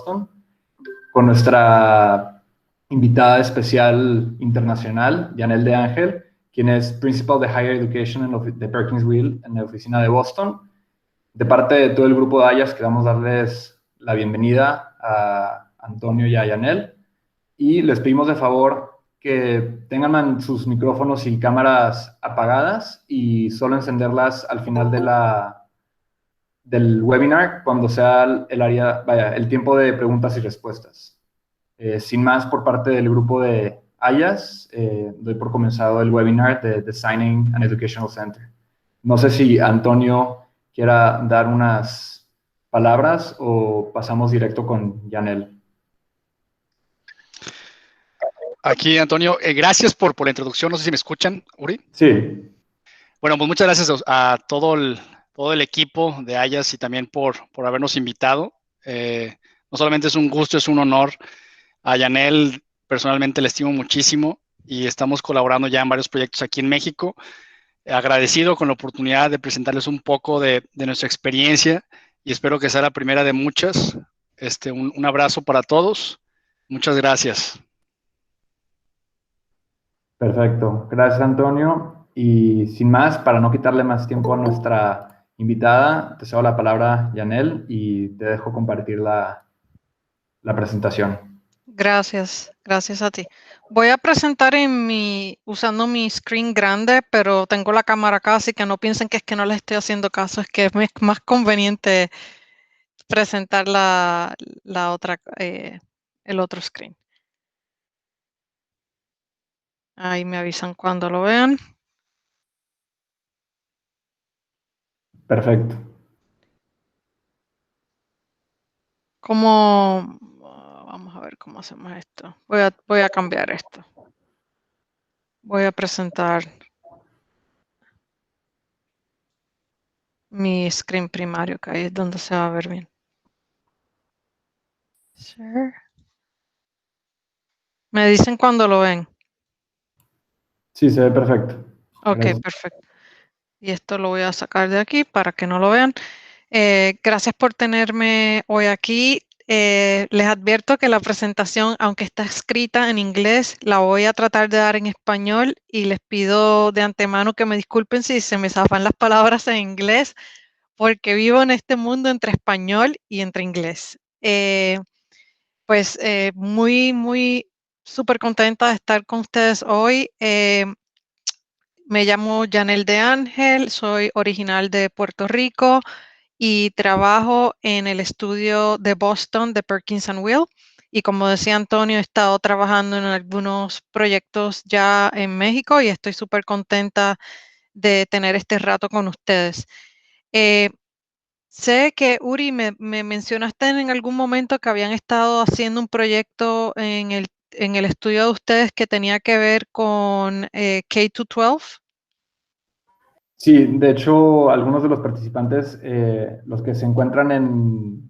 Boston, con nuestra invitada especial internacional, Yanel de Ángel, quien es Principal de Higher Education de Perkins Will en la oficina de Boston. De parte de todo el grupo de Ayas, queremos darles la bienvenida a Antonio y a Yanel, y les pedimos de favor que tengan sus micrófonos y cámaras apagadas y solo encenderlas al final del webinar, cuando sea el tiempo de preguntas y respuestas. Sin más, por parte del grupo de Ayas, doy por comenzado el webinar de Designing an Educational Center. No sé si Antonio quiera dar unas palabras o pasamos directo con Yanel. Aquí, Antonio, gracias por la introducción. No sé si me escuchan, Uri. Sí. Bueno, pues muchas gracias a todo el equipo de Ayas y también por habernos invitado. No solamente es un gusto, es un honor. A Yanel personalmente le estimo muchísimo y estamos colaborando ya en varios proyectos aquí en México. Agradecido con la oportunidad de presentarles un poco de nuestra experiencia y espero que sea la primera de muchas. Un abrazo para todos. Muchas gracias. Perfecto. Gracias, Antonio. Y sin más, para no quitarle más tiempo a nuestra invitada, te cedo la palabra, Yanel, y te dejo compartir la presentación. Gracias, gracias a ti. Voy a presentar usando mi screen grande, pero tengo la cámara acá, así que no piensen que es que no les estoy haciendo caso, es que es más conveniente presentar el otro screen. Ahí me avisan cuando lo vean. Perfecto. Vamos a ver cómo hacemos esto. Voy a cambiar esto. Voy a presentar mi screen primario, que ahí es donde se va a ver bien. Sure. Me dicen cuando lo ven. Sí, se ve perfecto. Ok, Gracias. perfecto. Y esto lo voy a sacar de aquí para que no lo vean. Gracias por tenerme hoy aquí. Les advierto que la presentación, aunque está escrita en inglés, la voy a tratar de dar en español y les pido de antemano que me disculpen si se me zafan las palabras en inglés, porque vivo en este mundo entre español y entre inglés. Muy súper contenta de estar con ustedes hoy. Me llamo Yanel de Ángel, soy original de Puerto Rico y trabajo en el estudio de Boston de Perkins Will. Y como decía Antonio, he estado trabajando en algunos proyectos ya en México y estoy súper contenta de tener este rato con ustedes. Sé que, Uri, me mencionaste en algún momento que habían estado haciendo un proyecto en el estudio de ustedes que tenía que ver con K-12. Sí, de hecho, algunos de los participantes, los que se encuentran en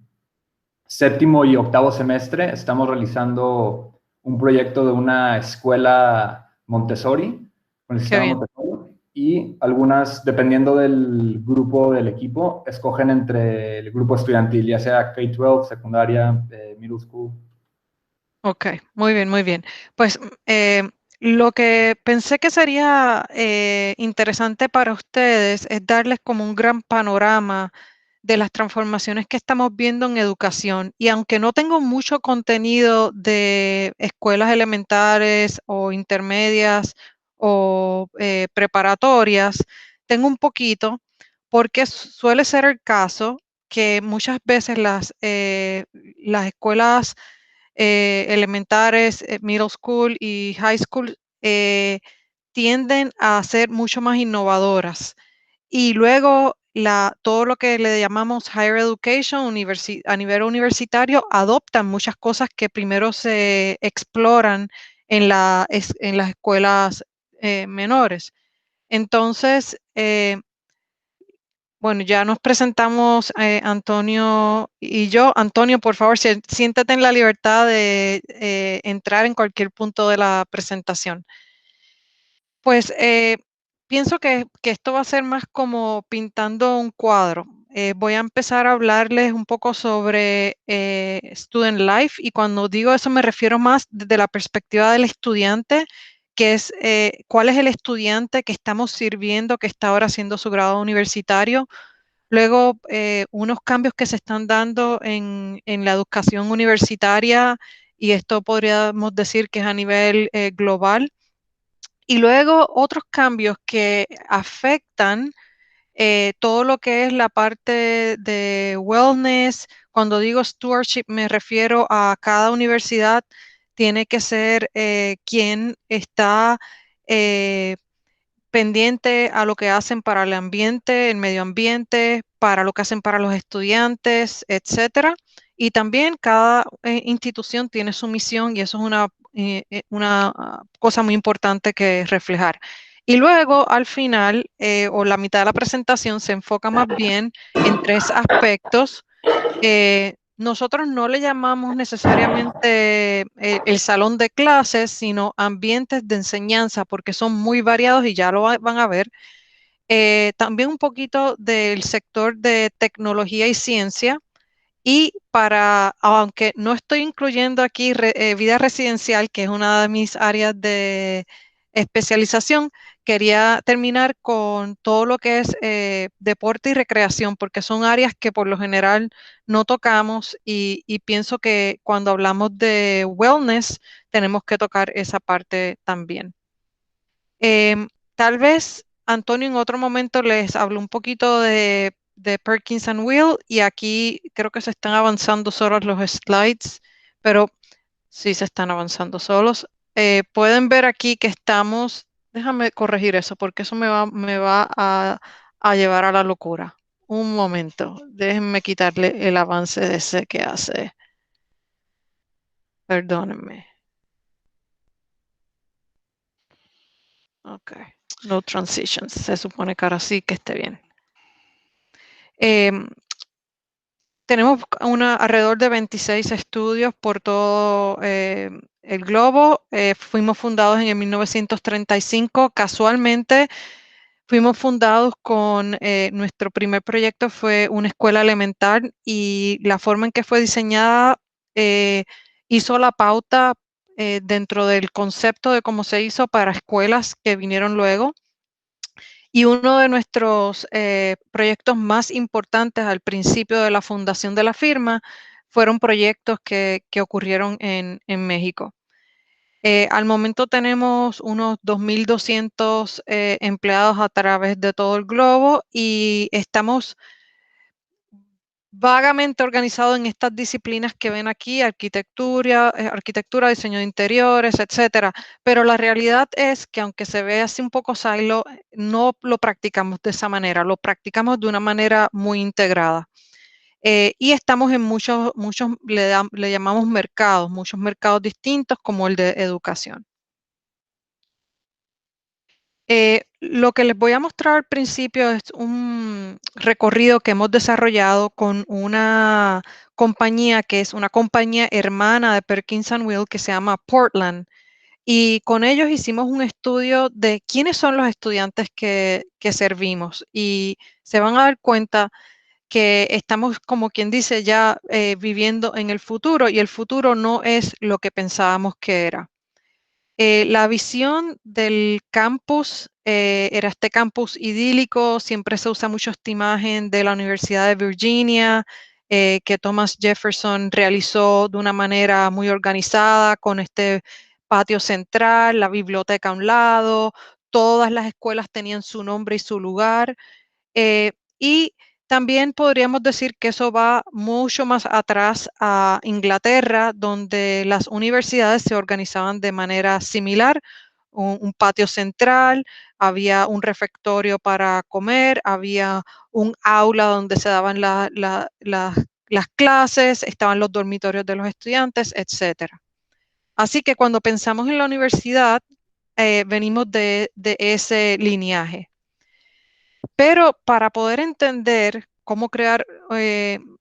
séptimo y octavo semestre, estamos realizando un proyecto de una escuela Montessori, con el sistema Montessori, y algunas, dependiendo del grupo del equipo, escogen entre el grupo estudiantil, ya sea K-12, secundaria, middle school. Ok, muy bien, muy bien. Pues lo que pensé que sería interesante para ustedes es darles como un gran panorama de las transformaciones que estamos viendo en educación. Y aunque no tengo mucho contenido de escuelas elementales o intermedias o preparatorias, tengo un poquito porque suele ser el caso que muchas veces las escuelas elementares, middle school y high school tienden a ser mucho más innovadoras. Y luego todo lo que le llamamos higher education, a nivel universitario, adoptan muchas cosas que primero se exploran en las escuelas menores. Entonces, bueno, ya nos presentamos Antonio y yo. Antonio, por favor, siéntate en la libertad de entrar en cualquier punto de la presentación. Pues pienso que esto va a ser más como pintando un cuadro. voy a empezar a hablarles un poco sobre Student Life, y cuando digo eso me refiero más desde la perspectiva del estudiante, que es cuál es el estudiante que estamos sirviendo, que está ahora haciendo su grado universitario. Luego, unos cambios que se están dando en la educación universitaria, y esto podríamos decir que es a nivel global. Y luego otros cambios que afectan todo lo que es la parte de wellness. Cuando digo stewardship, me refiero a cada universidad tiene que ser quien está eh, pendiente a lo que hacen para el ambiente, el medio ambiente, para lo que hacen para los estudiantes, etcétera. Y también cada institución tiene su misión, y eso es una cosa muy importante que reflejar. Y luego, al final, o la mitad de la presentación, se enfoca más bien en tres aspectos. Nosotros no le llamamos necesariamente el salón de clases, sino ambientes de enseñanza, porque son muy variados y ya lo van a ver. También un poquito del sector de tecnología y ciencia. Y aunque no estoy incluyendo aquí vida residencial, que es una de mis áreas de especialización, quería terminar con todo lo que es deporte y recreación, porque son áreas que por lo general no tocamos, y pienso que cuando hablamos de wellness tenemos que tocar esa parte también. Tal vez Antonio en otro momento les habló un poquito de Perkins and Will, y aquí creo que se están avanzando solos los slides, pero sí se están avanzando solos. Pueden ver aquí que estamos, déjame corregir eso porque eso me va a llevar a la locura. Un momento, déjenme quitarle el avance de ese que hace. Perdónenme. Ok, no transitions. Se supone que ahora sí que esté bien. Tenemos alrededor de 26 estudios por todo el globo. Fuimos fundados en el 1935. Casualmente, fuimos fundados con nuestro primer proyecto fue una escuela elemental, y la forma en que fue diseñada hizo la pauta dentro del concepto de cómo se hizo para escuelas que vinieron luego. Y uno de nuestros proyectos más importantes al principio de la fundación de la firma fueron proyectos que ocurrieron en México. Al momento tenemos unos 2.200 empleados a través de todo el globo, y estamos vagamente organizado en estas disciplinas que ven aquí: arquitectura, diseño de interiores, etcétera. Pero la realidad es que, aunque se ve así un poco silo, no lo practicamos de esa manera, lo practicamos de una manera muy integrada. Y estamos en muchos le llamamos mercados, muchos mercados distintos, como el de educación. Lo que les voy a mostrar al principio es un recorrido que hemos desarrollado con una compañía que es una compañía hermana de Perkins and Will, que se llama Portland. Y con ellos hicimos un estudio de quiénes son los estudiantes que servimos. Y se van a dar cuenta que estamos, como quien dice, ya viviendo en el futuro, y el futuro no es lo que pensábamos que era. La visión del campus era este campus idílico. Siempre se usa mucho esta imagen de la Universidad de Virginia, que Thomas Jefferson realizó de una manera muy organizada, con este patio central, la biblioteca a un lado, todas las escuelas tenían su nombre y su lugar. Y también podríamos decir que eso va mucho más atrás a Inglaterra, donde las universidades se organizaban de manera similar: un patio central, había un refectorio para comer, había un aula donde se daban las clases, estaban los dormitorios de los estudiantes, etcétera. Así que cuando pensamos en la universidad, venimos de ese lineaje. Pero para poder entender cómo crear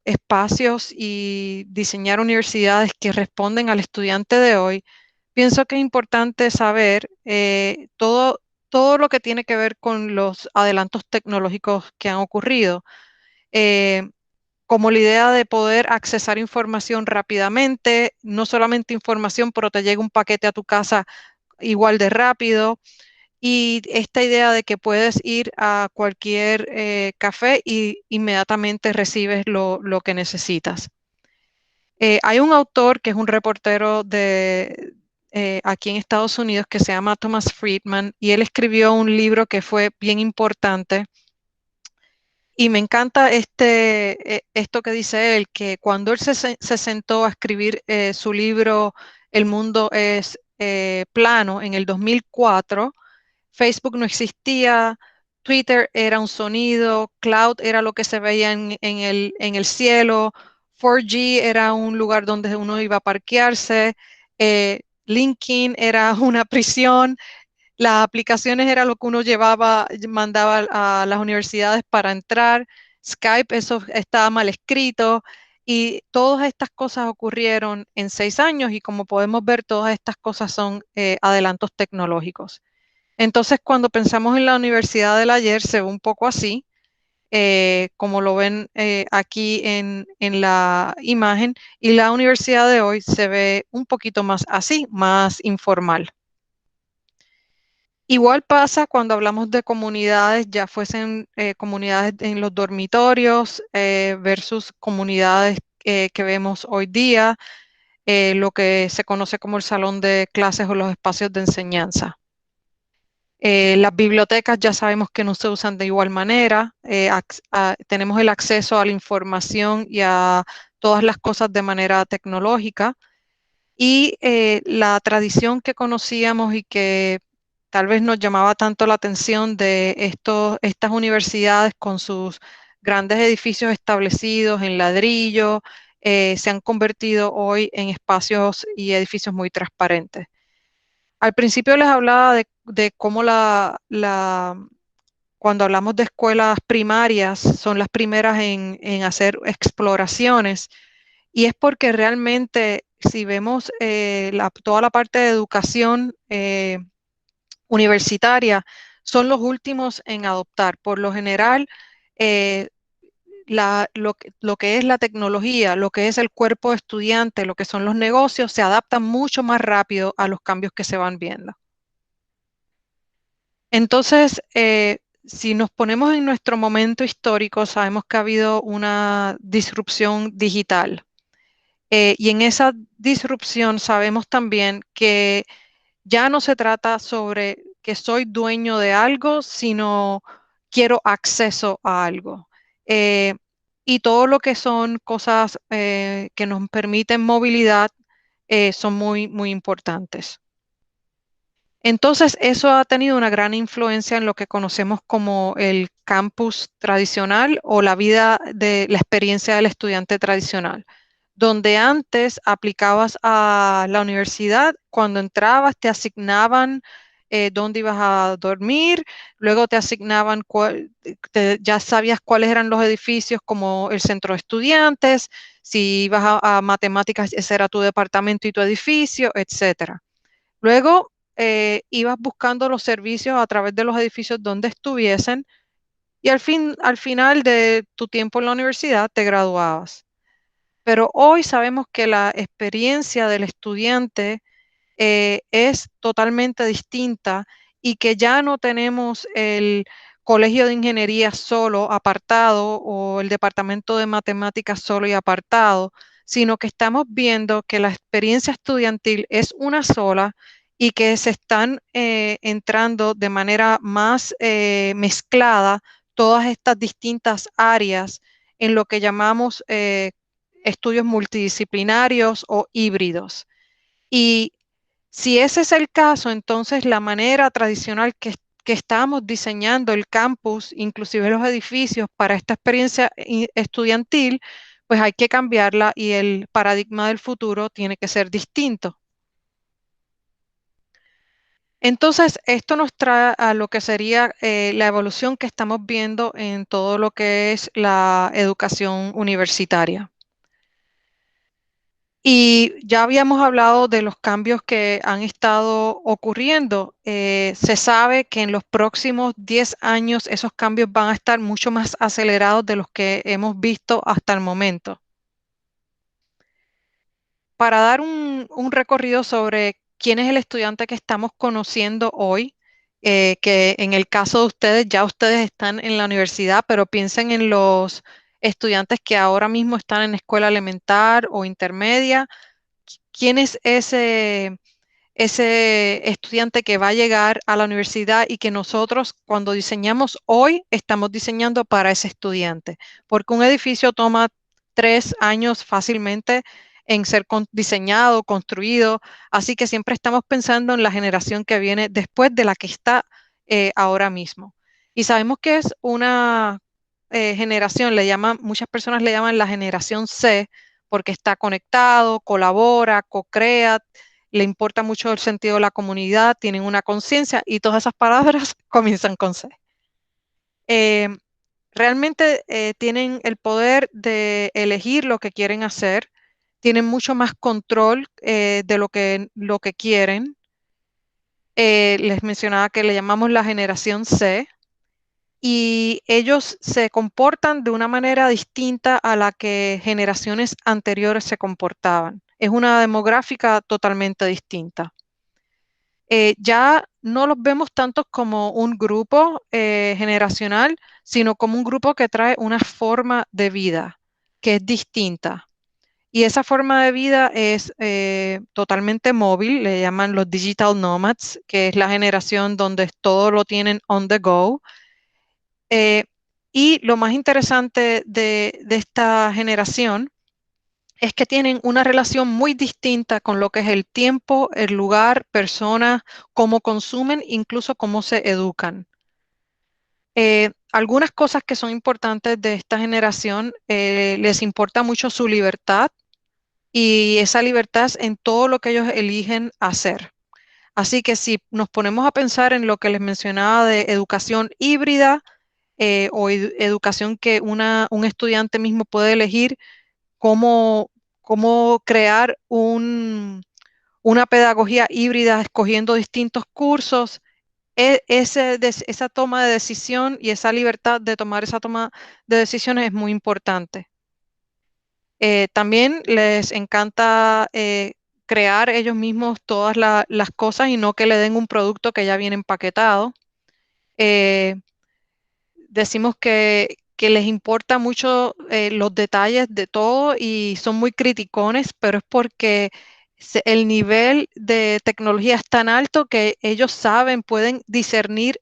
espacios y diseñar universidades que responden al estudiante de hoy, pienso que es importante saber todo lo que tiene que ver con los adelantos tecnológicos que han ocurrido. como la idea de poder accesar información rápidamente, no solamente información, pero te llega un paquete a tu casa igual de rápido. Y esta idea de que puedes ir a cualquier café y inmediatamente recibes lo que necesitas. Hay un autor que es un reportero de aquí en Estados Unidos que se llama Thomas Friedman y él escribió un libro que fue bien importante. Y me encanta esto que dice él, que cuando él se sentó a escribir su libro El mundo es plano en el 2004, Facebook no existía, Twitter era un sonido, Cloud era lo que se veía en el cielo, 4G era un lugar donde uno iba a parquearse, LinkedIn era una prisión, las aplicaciones era lo que uno llevaba, mandaba a las universidades para entrar, Skype, eso estaba mal escrito. Y todas estas cosas ocurrieron en 6 años y como podemos ver, todas estas cosas son adelantos tecnológicos. Entonces, cuando pensamos en la universidad del ayer, se ve un poco así, como lo ven aquí en la imagen, y la universidad de hoy se ve un poquito más así, más informal. Igual pasa cuando hablamos de comunidades, ya fuesen comunidades en los dormitorios versus comunidades que vemos hoy día, lo que se conoce como el salón de clases o los espacios de enseñanza. Las bibliotecas ya sabemos que no se usan de igual manera. Tenemos el acceso a la información y a todas las cosas de manera tecnológica. Y la tradición que conocíamos y que tal vez nos llamaba tanto la atención de estas universidades con sus grandes edificios establecidos en ladrillo, se han convertido hoy en espacios y edificios muy transparentes. Al principio les hablaba de cómo cuando hablamos de escuelas primarias, son las primeras en hacer exploraciones, y es porque realmente, si vemos toda la parte de educación universitaria, son los últimos en adoptar. Por lo general, eh, lo que es la tecnología, lo que es el cuerpo de estudiante, lo que son los negocios, se adaptan mucho más rápido a los cambios que se van viendo. Entonces, si nos ponemos en nuestro momento histórico, sabemos que ha habido una disrupción digital. Y en esa disrupción sabemos también que ya no se trata sobre que soy dueño de algo, sino quiero acceso a algo. Y todo lo que son cosas que nos permiten movilidad son muy, muy importantes. Entonces, eso ha tenido una gran influencia en lo que conocemos como el campus tradicional o la vida de la experiencia del estudiante tradicional, donde antes aplicabas a la universidad, cuando entrabas te asignaban dónde ibas a dormir, luego te asignaban, ya sabías cuáles eran los edificios como el centro de estudiantes, si ibas a matemáticas, ese era tu departamento y tu edificio, etcétera. Luego ibas buscando los servicios a través de los edificios donde estuviesen y al final de tu tiempo en la universidad te graduabas. Pero hoy sabemos que la experiencia del estudiante es totalmente distinta y que ya no tenemos el colegio de ingeniería solo apartado o el departamento de matemáticas solo y apartado, sino que estamos viendo que la experiencia estudiantil es una sola y que se están entrando de manera más mezclada todas estas distintas áreas en lo que llamamos estudios multidisciplinarios o híbridos. Y si ese es el caso, entonces la manera tradicional que estamos diseñando el campus, inclusive los edificios, para esta experiencia estudiantil, pues hay que cambiarla y el paradigma del futuro tiene que ser distinto. Entonces, esto nos trae a lo que sería la evolución que estamos viendo en todo lo que es la educación universitaria. Y ya habíamos hablado de los cambios que han estado ocurriendo. Se sabe que en los próximos 10 años esos cambios van a estar mucho más acelerados de los que hemos visto hasta el momento. Para dar un recorrido sobre quién es el estudiante que estamos conociendo hoy, que en el caso de ustedes, ya ustedes están en la universidad, pero piensen en los estudiantes que ahora mismo están en escuela elemental o intermedia. ¿Quién es ese estudiante que va a llegar a la universidad y que nosotros cuando diseñamos hoy estamos diseñando para ese estudiante? Porque un edificio toma 3 años fácilmente en ser diseñado, construido, así que siempre estamos pensando en la generación que viene después de la que está ahora mismo. Y sabemos que es una generación, muchas personas le llaman la generación C, porque está conectado, colabora, co-crea, le importa mucho el sentido de la comunidad, tienen una conciencia y todas esas palabras comienzan con C. Realmente tienen el poder de elegir lo que quieren hacer, tienen mucho más control de lo que quieren. Les mencionaba que le llamamos la generación C y ellos se comportan de una manera distinta a la que generaciones anteriores se comportaban. Es una demográfica totalmente distinta. Ya no los vemos tanto como un grupo generacional, sino como un grupo que trae una forma de vida que es distinta. Y esa forma de vida es totalmente móvil, le llaman los digital nomads, que es la generación donde todo lo tienen on the go. Y lo más interesante de esta generación es que tienen una relación muy distinta con lo que es el tiempo, el lugar, personas, cómo consumen, incluso cómo se educan. Algunas cosas que son importantes de esta generación, les importa mucho su libertad y esa libertad es en todo lo que ellos eligen hacer. Así que si nos ponemos a pensar en lo que les mencionaba de educación híbrida o educación que un estudiante mismo puede elegir, cómo crear una pedagogía híbrida escogiendo distintos cursos, esa toma de decisión y esa libertad de tomar esa toma de decisiones es muy importante. También les encanta crear ellos mismos todas las cosas y no que le den un producto que ya viene empaquetado. Decimos que les importa mucho los detalles de todo y son muy criticones, pero es porque el nivel de tecnología es tan alto que ellos saben, pueden discernir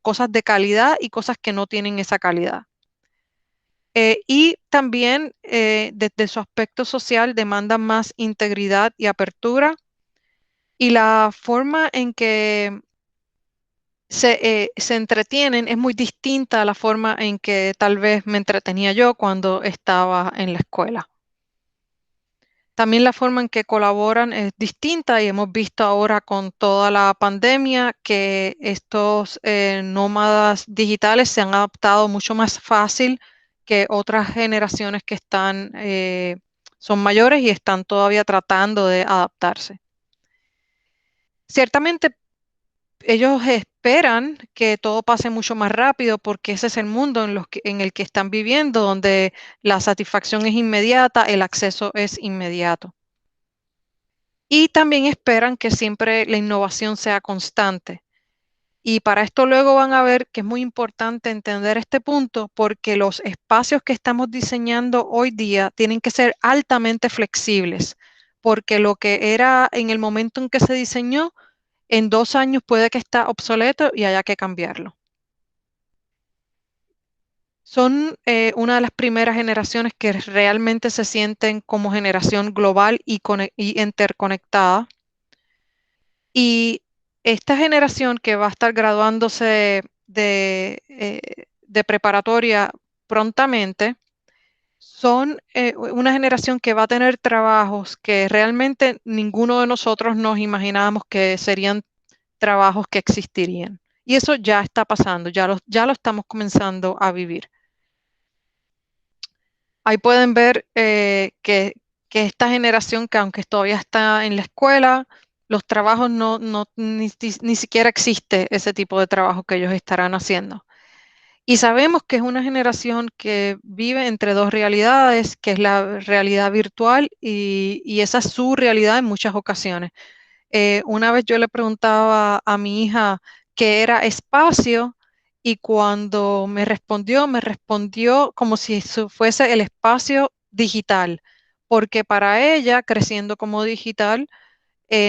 cosas de calidad y cosas que no tienen esa calidad. Y también desde su aspecto social demandan más integridad y apertura. Y la forma en que se entretienen es muy distinta a la forma en que tal vez me entretenía yo cuando estaba en la escuela. También la forma en que colaboran es distinta y hemos visto ahora con toda la pandemia que estos nómadas digitales se han adaptado mucho más fácil que otras generaciones que son mayores y están todavía tratando de adaptarse. Ciertamente ellos esperan que todo pase mucho más rápido porque ese es el mundo en el que están viviendo, donde la satisfacción es inmediata, el acceso es inmediato. Y también esperan que siempre la innovación sea constante. Y para esto luego van a ver que es muy importante entender este punto porque los espacios que estamos diseñando hoy día tienen que ser altamente flexibles, porque lo que era en el momento en que se diseñó, en 2 años puede que está obsoleto y haya que cambiarlo. Son una de las primeras generaciones que realmente se sienten como generación global y interconectada. Y esta generación que va a estar graduándose de preparatoria prontamente, son una generación que va a tener trabajos que realmente ninguno de nosotros nos imaginábamos que serían trabajos que existirían. Y eso ya está pasando, ya lo estamos comenzando a vivir. Ahí pueden ver que que esta generación que aunque todavía está en la escuela, los trabajos ni siquiera existe ese tipo de trabajo que ellos estarán haciendo. Y sabemos que es una generación que vive entre dos realidades, que es la realidad virtual y esa es su realidad en muchas ocasiones. Una vez yo le preguntaba a mi hija qué era espacio y cuando me respondió como si eso fuese el espacio digital, porque para ella, creciendo como digital,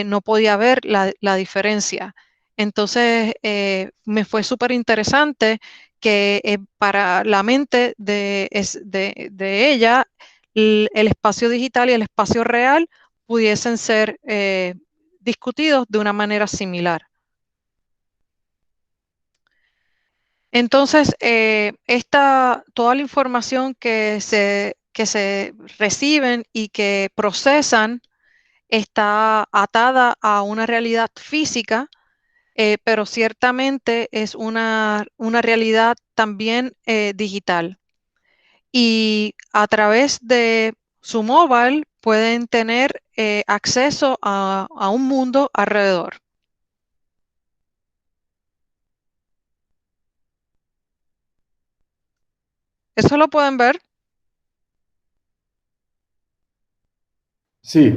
no podía ver la diferencia. Entonces, me fue súper interesante que para la mente de ella, el espacio digital y el espacio real pudiesen ser discutidos de una manera similar. Entonces, toda la información que se reciben y que procesan está atada a una realidad física, pero ciertamente es una realidad también digital. Y a través de su móvil pueden tener acceso a un mundo alrededor. ¿Eso lo pueden ver? Sí.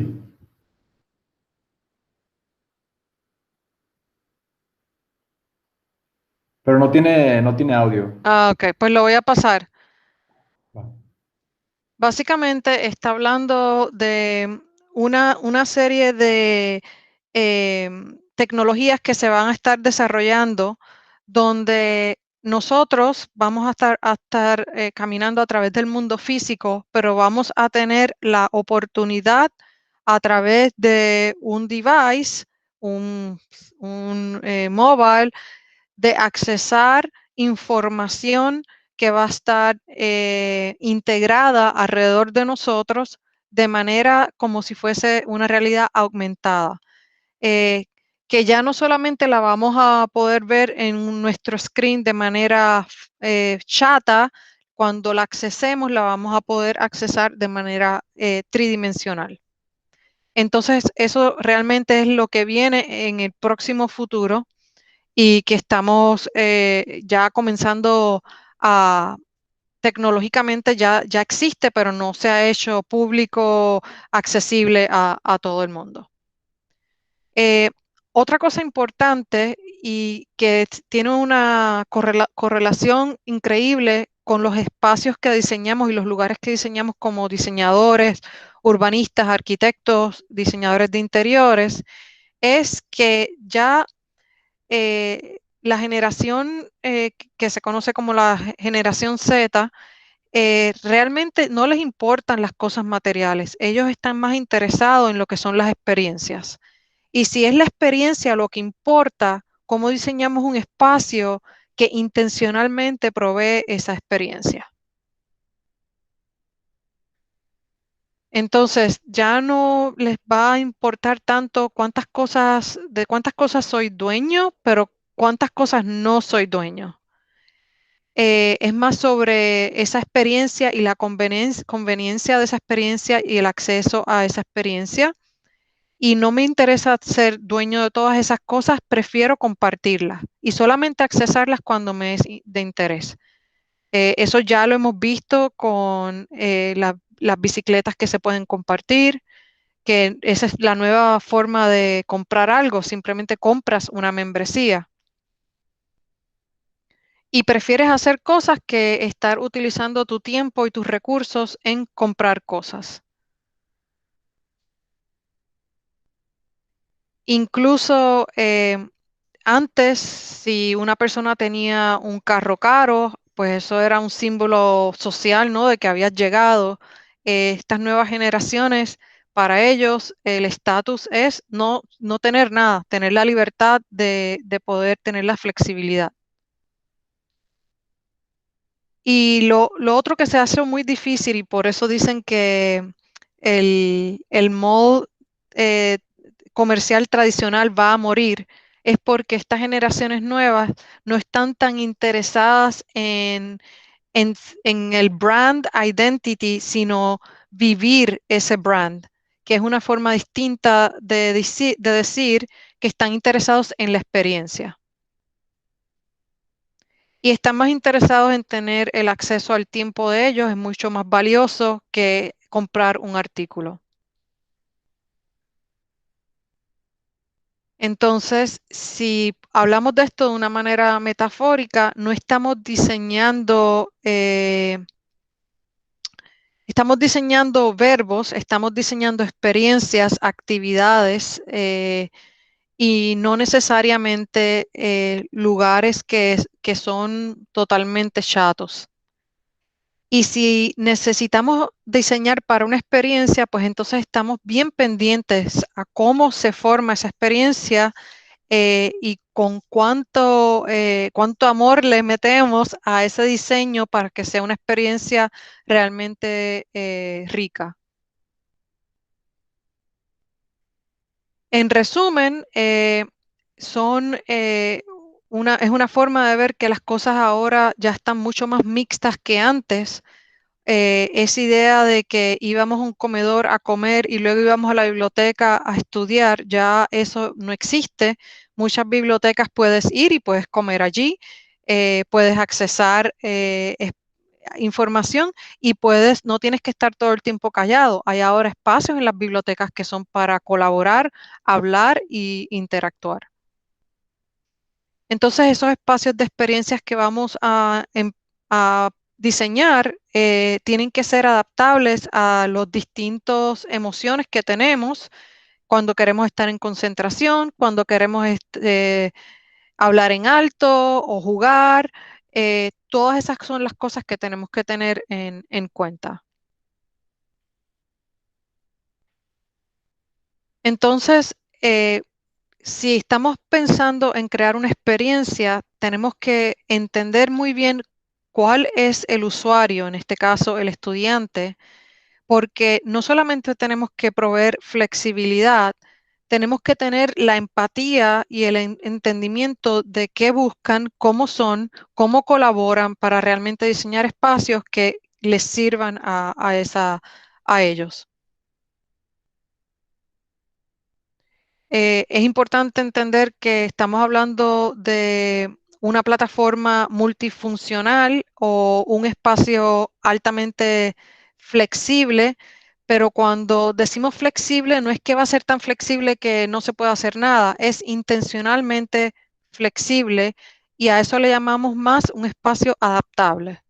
Pero no tiene audio. Ah, ok, pues lo voy a pasar. Va. Básicamente está hablando de una serie de tecnologías que se van a estar desarrollando donde nosotros vamos a estar caminando a través del mundo físico, pero vamos a tener la oportunidad a través de un device, un mobile, de accesar información que va a estar integrada alrededor de nosotros de manera como si fuese una realidad aumentada, que ya no solamente la vamos a poder ver en nuestro screen de manera chata, cuando la accesemos la vamos a poder accesar de manera tridimensional. Entonces, eso realmente es lo que viene en el próximo futuro y que estamos ya comenzando a tecnológicamente ya existe, pero no se ha hecho público, accesible a todo el mundo. Otra cosa importante y que tiene una correlación increíble con los espacios que diseñamos y los lugares que diseñamos como diseñadores, urbanistas, arquitectos, diseñadores de interiores, es que ya la generación que se conoce como la generación Z, realmente no les importan las cosas materiales. Ellos están más interesados en lo que son las experiencias. Y si es la experiencia lo que importa, cómo diseñamos un espacio que intencionalmente provee esa experiencia. Entonces, ya no les va a importar tanto de cuántas cosas soy dueño, pero cuántas cosas no soy dueño. Es más sobre esa experiencia y la conveniencia de esa experiencia y el acceso a esa experiencia. Y no me interesa ser dueño de todas esas cosas, prefiero compartirlas y solamente accesarlas cuando me es de interés. Eso ya lo hemos visto con las bicicletas que se pueden compartir, que esa es la nueva forma de comprar algo, simplemente compras una membresía. Y prefieres hacer cosas que estar utilizando tu tiempo y tus recursos en comprar cosas. Incluso antes, si una persona tenía un carro caro, pues eso era un símbolo social, ¿no? De que habías llegado. Estas nuevas generaciones, para ellos, el estatus es no tener nada, tener la libertad de poder tener la flexibilidad. Y lo otro que se hace muy difícil, y por eso dicen que el mall eh, comercial tradicional va a morir, es porque estas generaciones nuevas no están tan interesadas en el brand identity, sino vivir ese brand, que es una forma distinta de decir que están interesados en la experiencia. Y están más interesados en tener el acceso al tiempo de ellos, es mucho más valioso que comprar un artículo. Entonces, si hablamos de esto de una manera metafórica, no estamos diseñando, estamos diseñando verbos, estamos diseñando experiencias, actividades, y no necesariamente lugares que son totalmente chatos. Y si necesitamos diseñar para una experiencia, pues entonces estamos bien pendientes a cómo se forma esa experiencia y con cuánto amor le metemos a ese diseño para que sea una experiencia realmente rica. En resumen, es una forma de ver que las cosas ahora ya están mucho más mixtas que antes. Esa idea de que íbamos a un comedor a comer y luego íbamos a la biblioteca a estudiar, ya eso no existe. Muchas bibliotecas puedes ir y puedes comer allí, puedes accesar información y no tienes que estar todo el tiempo callado. Hay ahora espacios en las bibliotecas que son para colaborar, hablar e interactuar. Entonces, esos espacios de experiencias que vamos a diseñar tienen que ser adaptables a las distintas emociones que tenemos cuando queremos estar en concentración, cuando queremos hablar en alto o jugar. Todas esas son las cosas que tenemos que tener en cuenta. Entonces, si estamos pensando en crear una experiencia, tenemos que entender muy bien cuál es el usuario, en este caso el estudiante, porque no solamente tenemos que proveer flexibilidad, tenemos que tener la empatía y el entendimiento de qué buscan, cómo son, cómo colaboran para realmente diseñar espacios que les sirvan a ellos. Es importante entender que estamos hablando de una plataforma multifuncional o un espacio altamente flexible, pero cuando decimos flexible no es que va a ser tan flexible que no se pueda hacer nada, es intencionalmente flexible y a eso le llamamos más un espacio adaptable.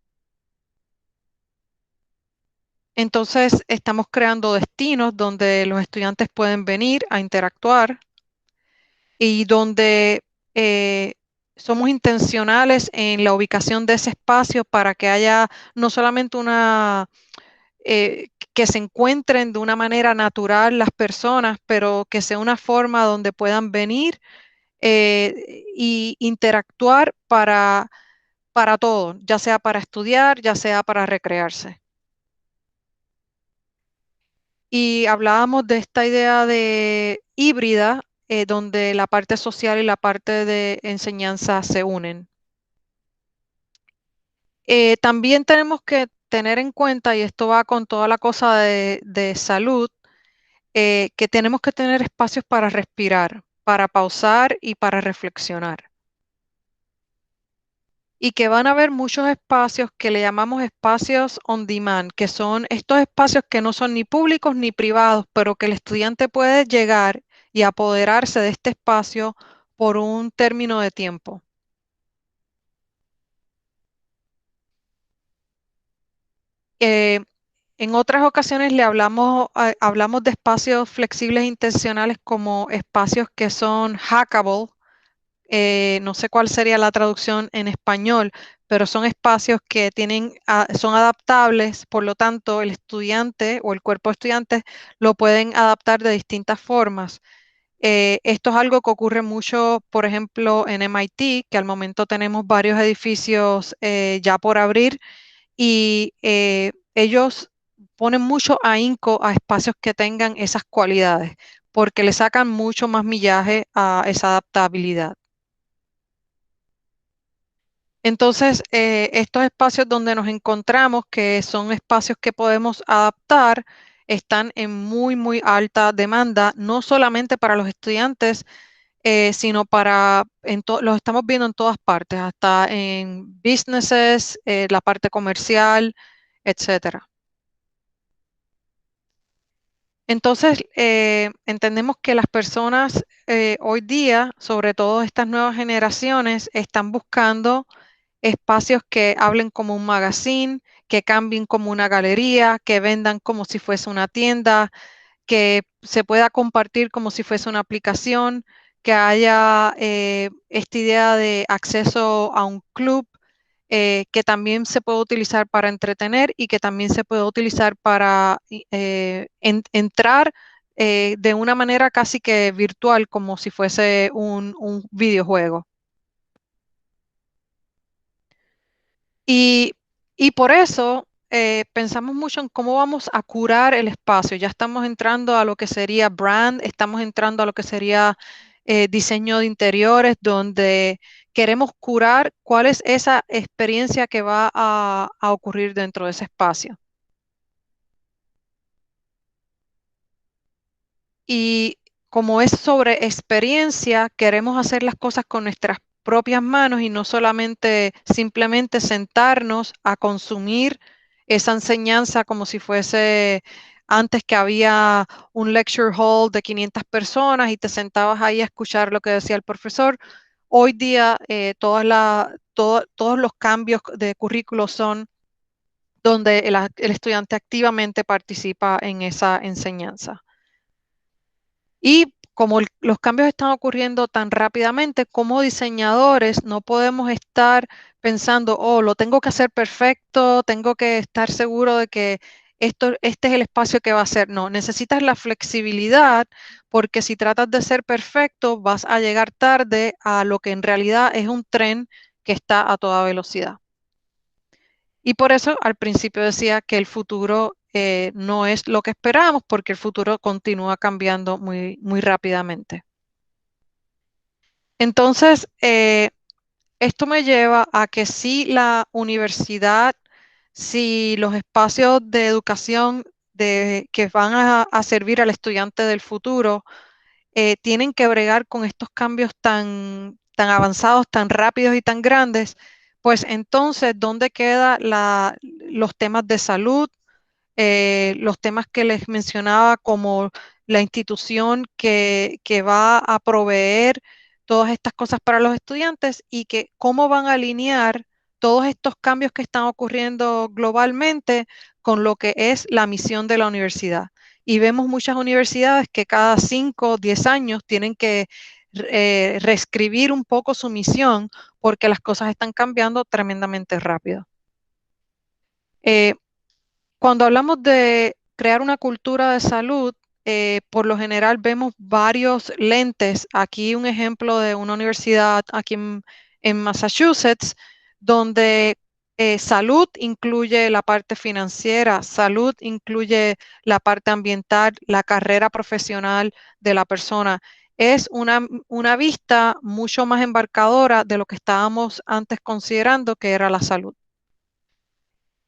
Entonces, estamos creando destinos donde los estudiantes pueden venir a interactuar y donde somos intencionales en la ubicación de ese espacio para que haya no solamente que se encuentren de una manera natural las personas, pero que sea una forma donde puedan venir y interactuar para todo, ya sea para estudiar, ya sea para recrearse. Y hablábamos de esta idea de híbrida, donde la parte social y la parte de enseñanza se unen. También tenemos que tener en cuenta, y esto va con toda la cosa de salud, que tenemos que tener espacios para respirar, para pausar y para reflexionar. Y que van a haber muchos espacios que le llamamos espacios on demand, que son estos espacios que no son ni públicos ni privados, pero que el estudiante puede llegar y apoderarse de este espacio por un término de tiempo. En otras ocasiones hablamos de espacios flexibles e intencionales como espacios que son hackable. No sé cuál sería la traducción en español, pero son espacios que son adaptables, por lo tanto, el estudiante o el cuerpo de estudiantes lo pueden adaptar de distintas formas. Esto es algo que ocurre mucho, por ejemplo, en MIT, que al momento tenemos varios edificios ya por abrir y ellos ponen mucho ahínco a espacios que tengan esas cualidades, porque le sacan mucho más millaje a esa adaptabilidad. Entonces, estos espacios donde nos encontramos, que son espacios que podemos adaptar, están en muy, muy alta demanda, no solamente para los estudiantes, sino los estamos viendo en todas partes, hasta en businesses, la parte comercial, etcétera. Entonces, entendemos que las personas hoy día, sobre todo estas nuevas generaciones, están buscando espacios que hablen como un magazine, que cambien como una galería, que vendan como si fuese una tienda, que se pueda compartir como si fuese una aplicación, que haya esta idea de acceso a un club, que también se puede utilizar para entretener y que también se puede utilizar para entrar de una manera casi que virtual, como si fuese un videojuego. Y, y por eso pensamos mucho en cómo vamos a curar el espacio. Ya estamos entrando a lo que sería brand, estamos entrando a lo que sería diseño de interiores, donde queremos curar cuál es esa experiencia que va a ocurrir dentro de ese espacio. Y como es sobre experiencia, queremos hacer las cosas con nuestras propias manos y no solamente simplemente sentarnos a consumir esa enseñanza como si fuese antes, que había un lecture hall de 500 personas y te sentabas ahí a escuchar lo que decía el profesor. Hoy día todos los cambios de currículo son donde el estudiante activamente participa en esa enseñanza. Y como los cambios están ocurriendo tan rápidamente, como diseñadores no podemos estar pensando, oh, lo tengo que hacer perfecto, tengo que estar seguro de que este es el espacio que va a ser. No, necesitas la flexibilidad, porque si tratas de ser perfecto, vas a llegar tarde a lo que en realidad es un tren que está a toda velocidad. Y por eso al principio decía que el futuro no es lo que esperábamos, porque el futuro continúa cambiando muy, muy rápidamente. Entonces, esto me lleva a que si la universidad, si los espacios de educación que van a servir al estudiante del futuro, tienen que bregar con estos cambios tan, tan avanzados, tan rápidos y tan grandes, pues entonces, ¿dónde quedan los temas de salud? Los temas que les mencionaba, como la institución que va a proveer todas estas cosas para los estudiantes, y que cómo van a alinear todos estos cambios que están ocurriendo globalmente con lo que es la misión de la universidad. Y vemos muchas universidades que cada 5 o 10 años tienen que reescribir un poco su misión, porque las cosas están cambiando tremendamente rápido. Cuando hablamos de crear una cultura de salud, por lo general vemos varios lentes. Aquí un ejemplo de una universidad aquí en Massachusetts, donde salud incluye la parte financiera, salud incluye la parte ambiental, la carrera profesional de la persona. Es una vista mucho más embarcadora de lo que estábamos antes considerando que era la salud.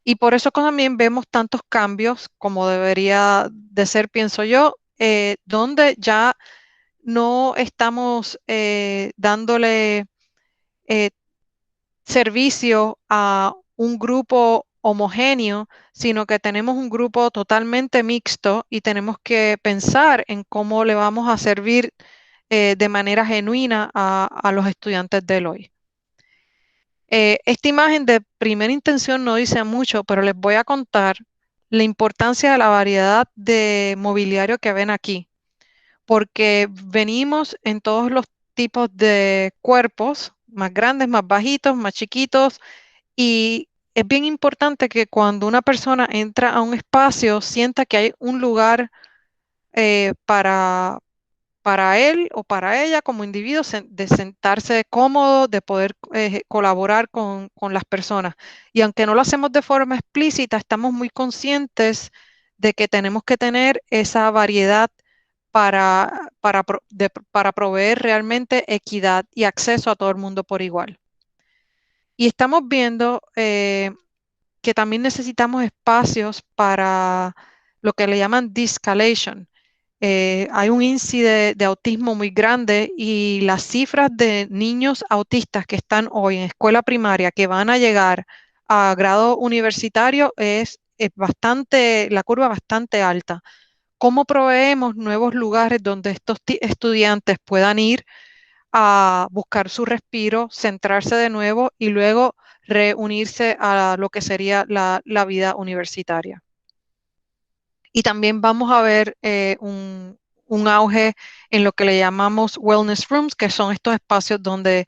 Y por eso también vemos tantos cambios como debería de ser, pienso yo, donde ya no estamos dándole eh, servicio a un grupo homogéneo, sino que tenemos un grupo totalmente mixto y tenemos que pensar en cómo le vamos a servir de manera genuina a los estudiantes del hoy. Esta imagen de primera intención no dice mucho, pero les voy a contar la importancia de la variedad de mobiliario que ven aquí, porque venimos en todos los tipos de cuerpos, más grandes, más bajitos, más chiquitos, y es bien importante que cuando una persona entra a un espacio sienta que hay un lugar para él o para ella como individuo, de sentarse cómodo, de poder colaborar con las personas. Y aunque no lo hacemos de forma explícita, estamos muy conscientes de que tenemos que tener esa variedad para proveer realmente equidad y acceso a todo el mundo por igual. Y estamos viendo que también necesitamos espacios para lo que le llaman de-escalation. Hay un índice de autismo muy grande y las cifras de niños autistas que están hoy en escuela primaria que van a llegar a grado universitario es bastante, la curva bastante alta. ¿Cómo proveemos nuevos lugares donde estos estudiantes puedan ir a buscar su respiro, centrarse de nuevo y luego reunirse a lo que sería la vida universitaria? Y también vamos a ver un auge en lo que le llamamos wellness rooms, que son estos espacios donde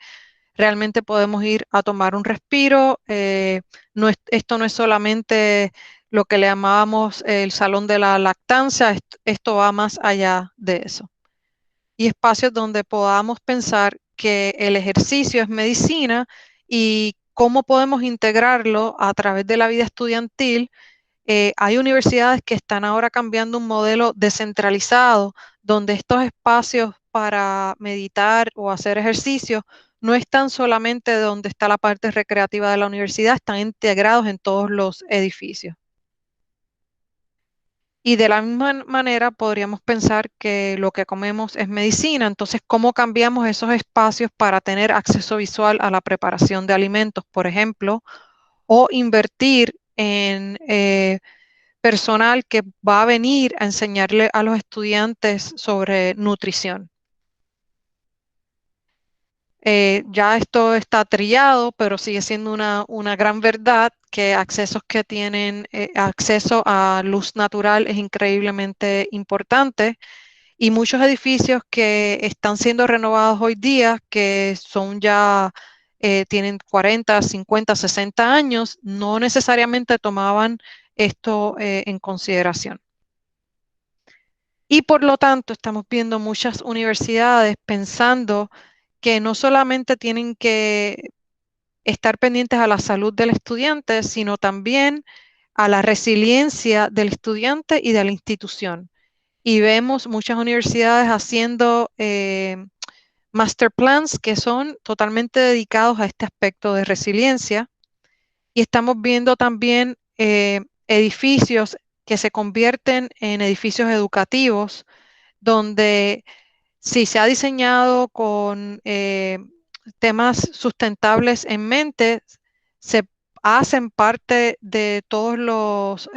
realmente podemos ir a tomar un respiro. Esto no es solamente lo que le llamábamos el salón de la lactancia, esto va más allá de eso. Y espacios donde podamos pensar que el ejercicio es medicina y cómo podemos integrarlo a través de la vida estudiantil. Hay universidades que están ahora cambiando un modelo descentralizado, donde estos espacios para meditar o hacer ejercicio no están solamente donde está la parte recreativa de la universidad, están integrados en todos los edificios. Y de la misma manera podríamos pensar que lo que comemos es medicina, entonces, ¿cómo cambiamos esos espacios para tener acceso visual a la preparación de alimentos, por ejemplo, o invertir en personal que va a venir a enseñarle a los estudiantes sobre nutrición? Ya esto está trillado, pero sigue siendo una gran verdad que accesos que tienen acceso a luz natural es increíblemente importante, y muchos edificios que están siendo renovados hoy día, que son ya, tienen 40, 50, 60 años, no necesariamente tomaban esto en consideración. Y por lo tanto, estamos viendo muchas universidades pensando que no solamente tienen que estar pendientes a la salud del estudiante, sino también a la resiliencia del estudiante y de la institución. Y vemos muchas universidades haciendo master plans que son totalmente dedicados a este aspecto de resiliencia. Y estamos viendo también edificios que se convierten en edificios educativos, donde si se ha diseñado con temas sustentables en mente, se hacen parte de todos los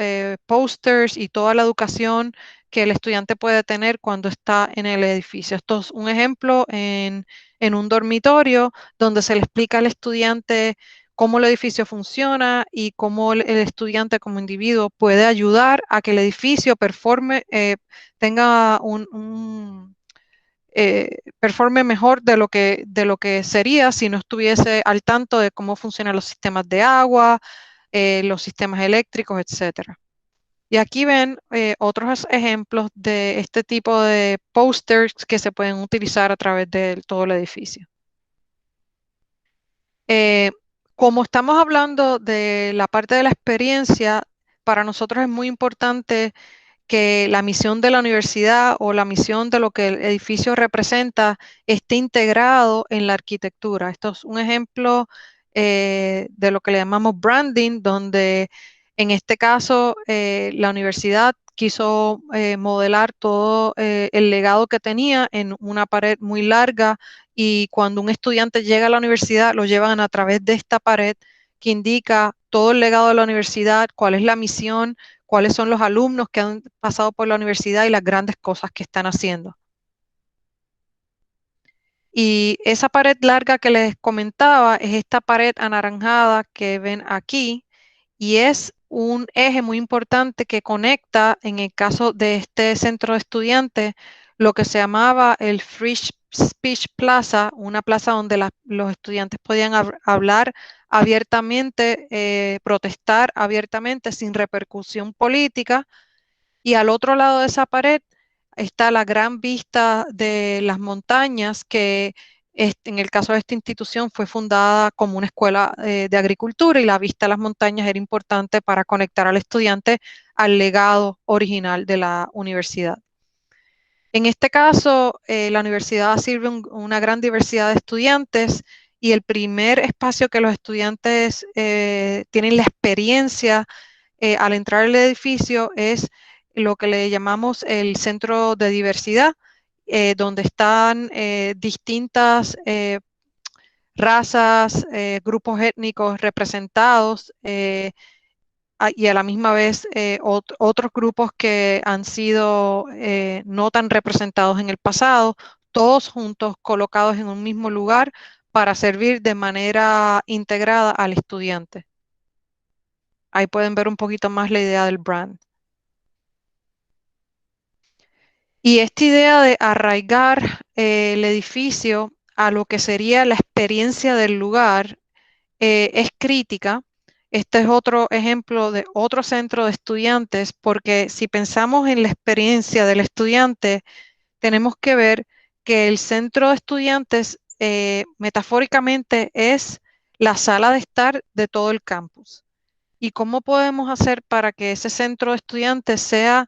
posters y toda la educación que el estudiante puede tener cuando está en el edificio. Esto es un ejemplo en un dormitorio donde se le explica al estudiante cómo el edificio funciona y cómo el estudiante como individuo puede ayudar a que el edificio tenga performe mejor de lo que sería si no estuviese al tanto de cómo funcionan los sistemas de agua, los sistemas eléctricos, etcétera. Y aquí ven otros ejemplos de este tipo de posters que se pueden utilizar a través de todo el edificio. Como estamos hablando de la parte de la experiencia, para nosotros es muy importante que la misión de la universidad o la misión de lo que el edificio representa esté integrado en la arquitectura. Esto es un ejemplo de lo que le llamamos branding, donde en este caso la universidad quiso modelar todo el legado que tenía en una pared muy larga, y cuando un estudiante llega a la universidad lo llevan a través de esta pared que indica todo el legado de la universidad, cuál es la misión, cuáles son los alumnos que han pasado por la universidad y las grandes cosas que están haciendo. Y esa pared larga que les comentaba es esta pared anaranjada que ven aquí, y es un eje muy importante que conecta, en el caso de este centro de estudiantes, lo que se llamaba el Free Speech Plaza, una plaza donde los estudiantes podían hablar abiertamente, protestar abiertamente sin repercusión política. Y al otro lado de esa pared está la gran vista de las montañas, que en el caso de esta institución fue fundada como una escuela de agricultura, y la vista a las montañas era importante para conectar al estudiante al legado original de la universidad. En este caso, la universidad sirve una gran diversidad de estudiantes, y el primer espacio que los estudiantes tienen la experiencia al entrar al edificio es lo que le llamamos el centro de diversidad, donde están distintas razas, grupos étnicos representados y a la misma vez otros grupos que han sido no tan representados en el pasado, todos juntos colocados en un mismo lugar para servir de manera integrada al estudiante. Ahí pueden ver un poquito más la idea del brand. Y esta idea de arraigar el edificio a lo que sería la experiencia del lugar es crítica. Este es otro ejemplo de otro centro de estudiantes, porque si pensamos en la experiencia del estudiante, tenemos que ver que el centro de estudiantes metafóricamente es la sala de estar de todo el campus. ¿Y cómo podemos hacer para que ese centro de estudiantes sea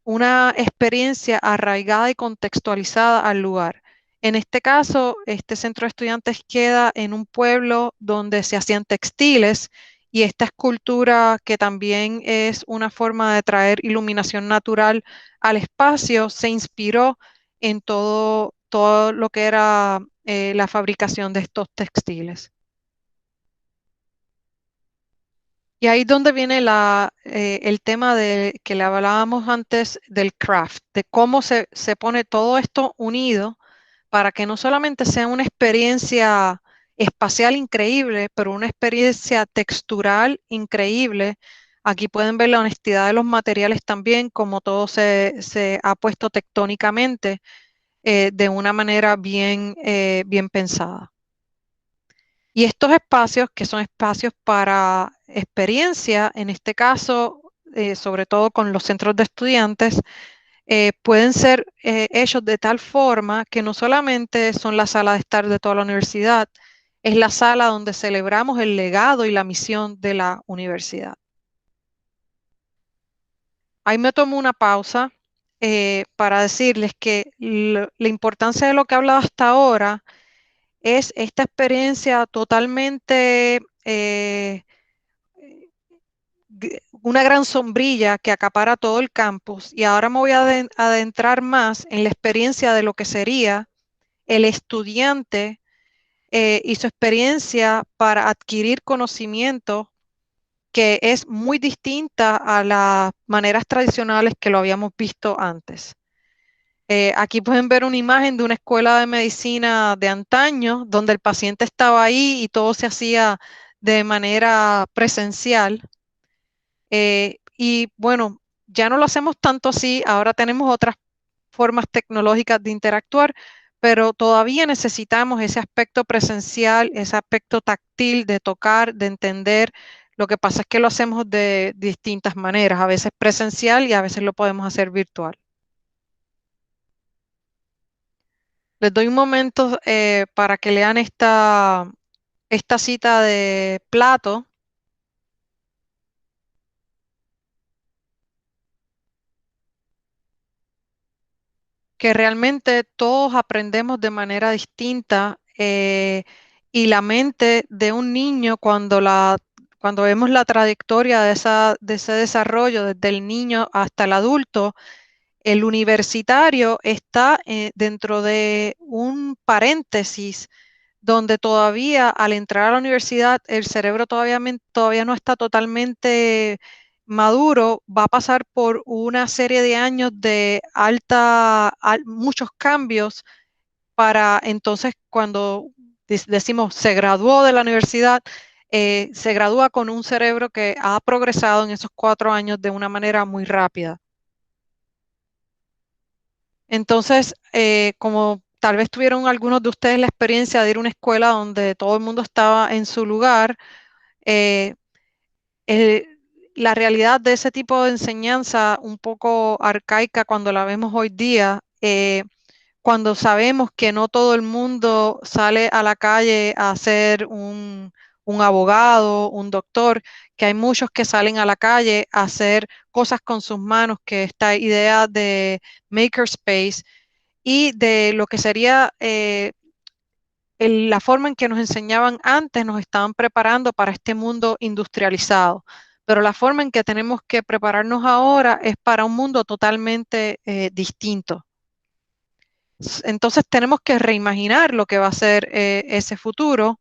una experiencia arraigada y contextualizada al lugar? En este caso, este centro de estudiantes queda en un pueblo donde se hacían textiles y esta escultura, que también es una forma de traer iluminación natural al espacio, se inspiró en todo lo que era la fabricación de estos textiles. Y ahí es donde viene el tema de que le hablábamos antes del craft, de cómo se pone todo esto unido para que no solamente sea una experiencia espacial increíble, pero una experiencia textural increíble. Aquí pueden ver la honestidad de los materiales también, como todo se ha puesto tectónicamente de una manera bien pensada. Y estos espacios, que son espacios para experiencia, en este caso, sobre todo con los centros de estudiantes, pueden ser hechos de tal forma que no solamente son la sala de estar de toda la universidad, es la sala donde celebramos el legado y la misión de la universidad. Ahí me tomo una pausa para decirles que la importancia de lo que he hablado hasta ahora es esta experiencia totalmente una gran sombrilla que acapara todo el campus, y ahora me voy a adentrar más en la experiencia de lo que sería el estudiante y su experiencia para adquirir conocimiento, que es muy distinta a las maneras tradicionales que lo habíamos visto antes. Aquí pueden ver una imagen de una escuela de medicina de antaño, donde el paciente estaba ahí y todo se hacía de manera presencial. Y bueno, ya no lo hacemos tanto así, ahora tenemos otras formas tecnológicas de interactuar, pero todavía necesitamos ese aspecto presencial, ese aspecto táctil de tocar, de entender. Lo que pasa es que lo hacemos de distintas maneras, a veces presencial y a veces lo podemos hacer virtual. Les doy un momento para que lean esta cita de Plato, que realmente todos aprendemos de manera distinta y la mente de un niño, cuando vemos la trayectoria de ese desarrollo desde el niño hasta el adulto, el universitario está dentro de un paréntesis donde todavía al entrar a la universidad el cerebro todavía no está totalmente maduro, va a pasar por una serie de años de muchos cambios para entonces cuando decimos se graduó de la universidad, se gradúa con un cerebro que ha progresado en esos 4 años de una manera muy rápida. Entonces, como tal vez tuvieron algunos de ustedes la experiencia de ir a una escuela donde todo el mundo estaba en su lugar, eh, eh, la realidad de ese tipo de enseñanza un poco arcaica cuando la vemos hoy día, cuando sabemos que no todo el mundo sale a la calle a ser un abogado, un doctor, que hay muchos que salen a la calle a hacer cosas con sus manos, que esta idea de makerspace y de lo que sería la forma en que nos enseñaban antes nos estaban preparando para este mundo industrializado, pero la forma en que tenemos que prepararnos ahora es para un mundo totalmente distinto. Entonces tenemos que reimaginar lo que va a ser ese futuro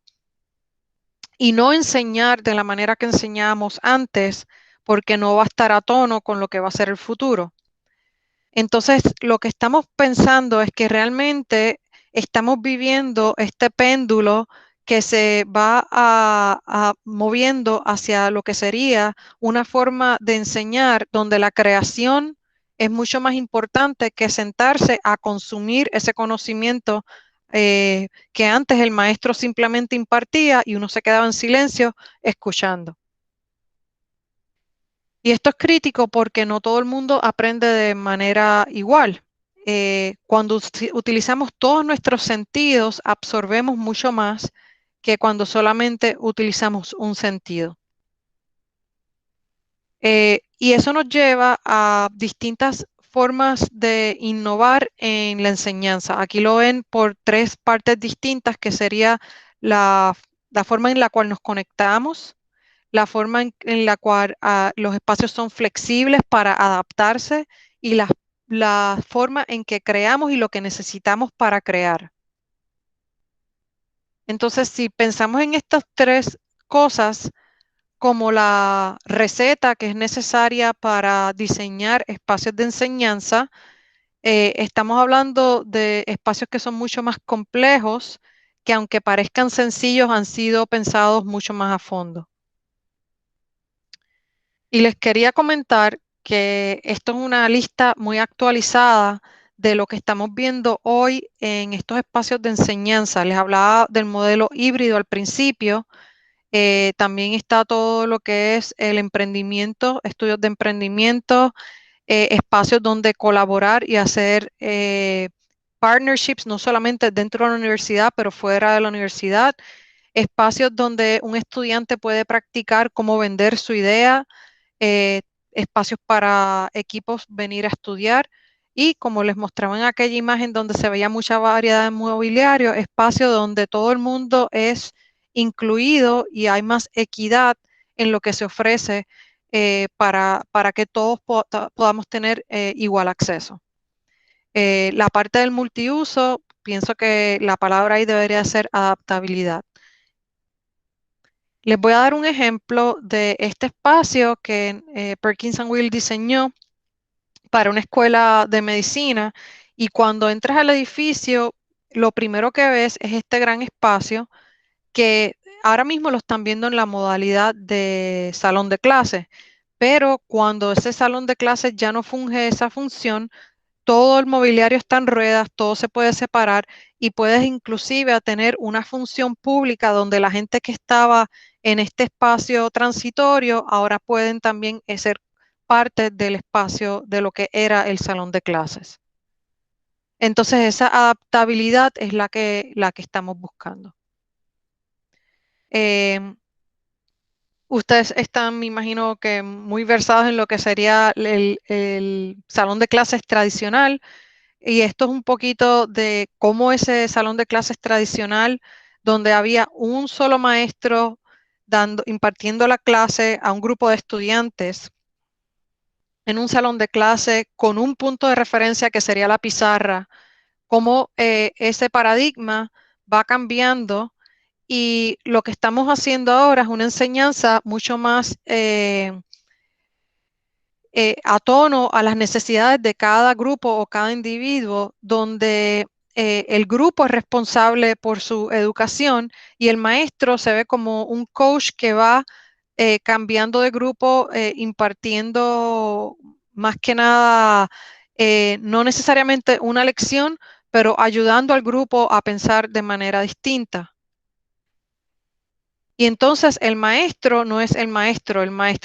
y no enseñar de la manera que enseñábamos antes, porque no va a estar a tono con lo que va a ser el futuro. Entonces, lo que estamos pensando es que realmente estamos viviendo este péndulo que se va moviendo hacia lo que sería una forma de enseñar donde la creación es mucho más importante que sentarse a consumir ese conocimiento que antes el maestro simplemente impartía y uno se quedaba en silencio escuchando. Y esto es crítico porque no todo el mundo aprende de manera igual. Cuando utilizamos todos nuestros sentidos, absorbemos mucho más que cuando solamente utilizamos un sentido. Y eso nos lleva a distintas formas de innovar en la enseñanza. Aquí lo ven por 3 partes distintas, que sería la forma en la cual nos conectamos, la forma en la cual los espacios son flexibles para adaptarse y la forma en que creamos y lo que necesitamos para crear. Entonces, si pensamos en estas 3 cosas como la receta que es necesaria para diseñar espacios de enseñanza, estamos hablando de espacios que son mucho más complejos, que aunque parezcan sencillos, han sido pensados mucho más a fondo. Y les quería comentar que esto es una lista muy actualizada de lo que estamos viendo hoy en estos espacios de enseñanza. Les hablaba del modelo híbrido al principio. También está todo lo que es el emprendimiento, estudios de emprendimiento, espacios donde colaborar y hacer partnerships, no solamente dentro de la universidad, pero fuera de la universidad. Espacios donde un estudiante puede practicar cómo vender su idea, espacios para equipos venir a estudiar y como les mostraba en aquella imagen donde se veía mucha variedad de mobiliario, espacio donde todo el mundo es incluido y hay más equidad en lo que se ofrece para que todos podamos tener igual acceso. La parte del multiuso, pienso que la palabra ahí debería ser adaptabilidad. Les voy a dar un ejemplo de este espacio que Perkins and Will diseñó para una escuela de medicina y cuando entras al edificio, lo primero que ves es este gran espacio que ahora mismo lo están viendo en la modalidad de salón de clases, pero cuando ese salón de clases ya no funge esa función, todo el mobiliario está en ruedas, todo se puede separar y puedes inclusive tener una función pública donde la gente que estaba en este espacio transitorio ahora pueden también ser parte del espacio de lo que era el salón de clases. Entonces esa adaptabilidad es la que estamos buscando. Ustedes están, me imagino que muy versados en lo que sería el salón de clases tradicional. Y esto es un poquito de cómo ese salón de clases tradicional, donde había un solo maestro impartiendo la clase a un grupo de estudiantes en un salón de clase con un punto de referencia que sería la pizarra, cómo ese paradigma va cambiando y lo que estamos haciendo ahora es una enseñanza mucho más a tono a las necesidades de cada grupo o cada individuo, donde el grupo es responsable por su educación y el maestro se ve como un coach que va cambiando de grupo, impartiendo más que nada, no necesariamente una lección, pero ayudando al grupo a pensar de manera distinta. Y entonces el maestro no es el maestro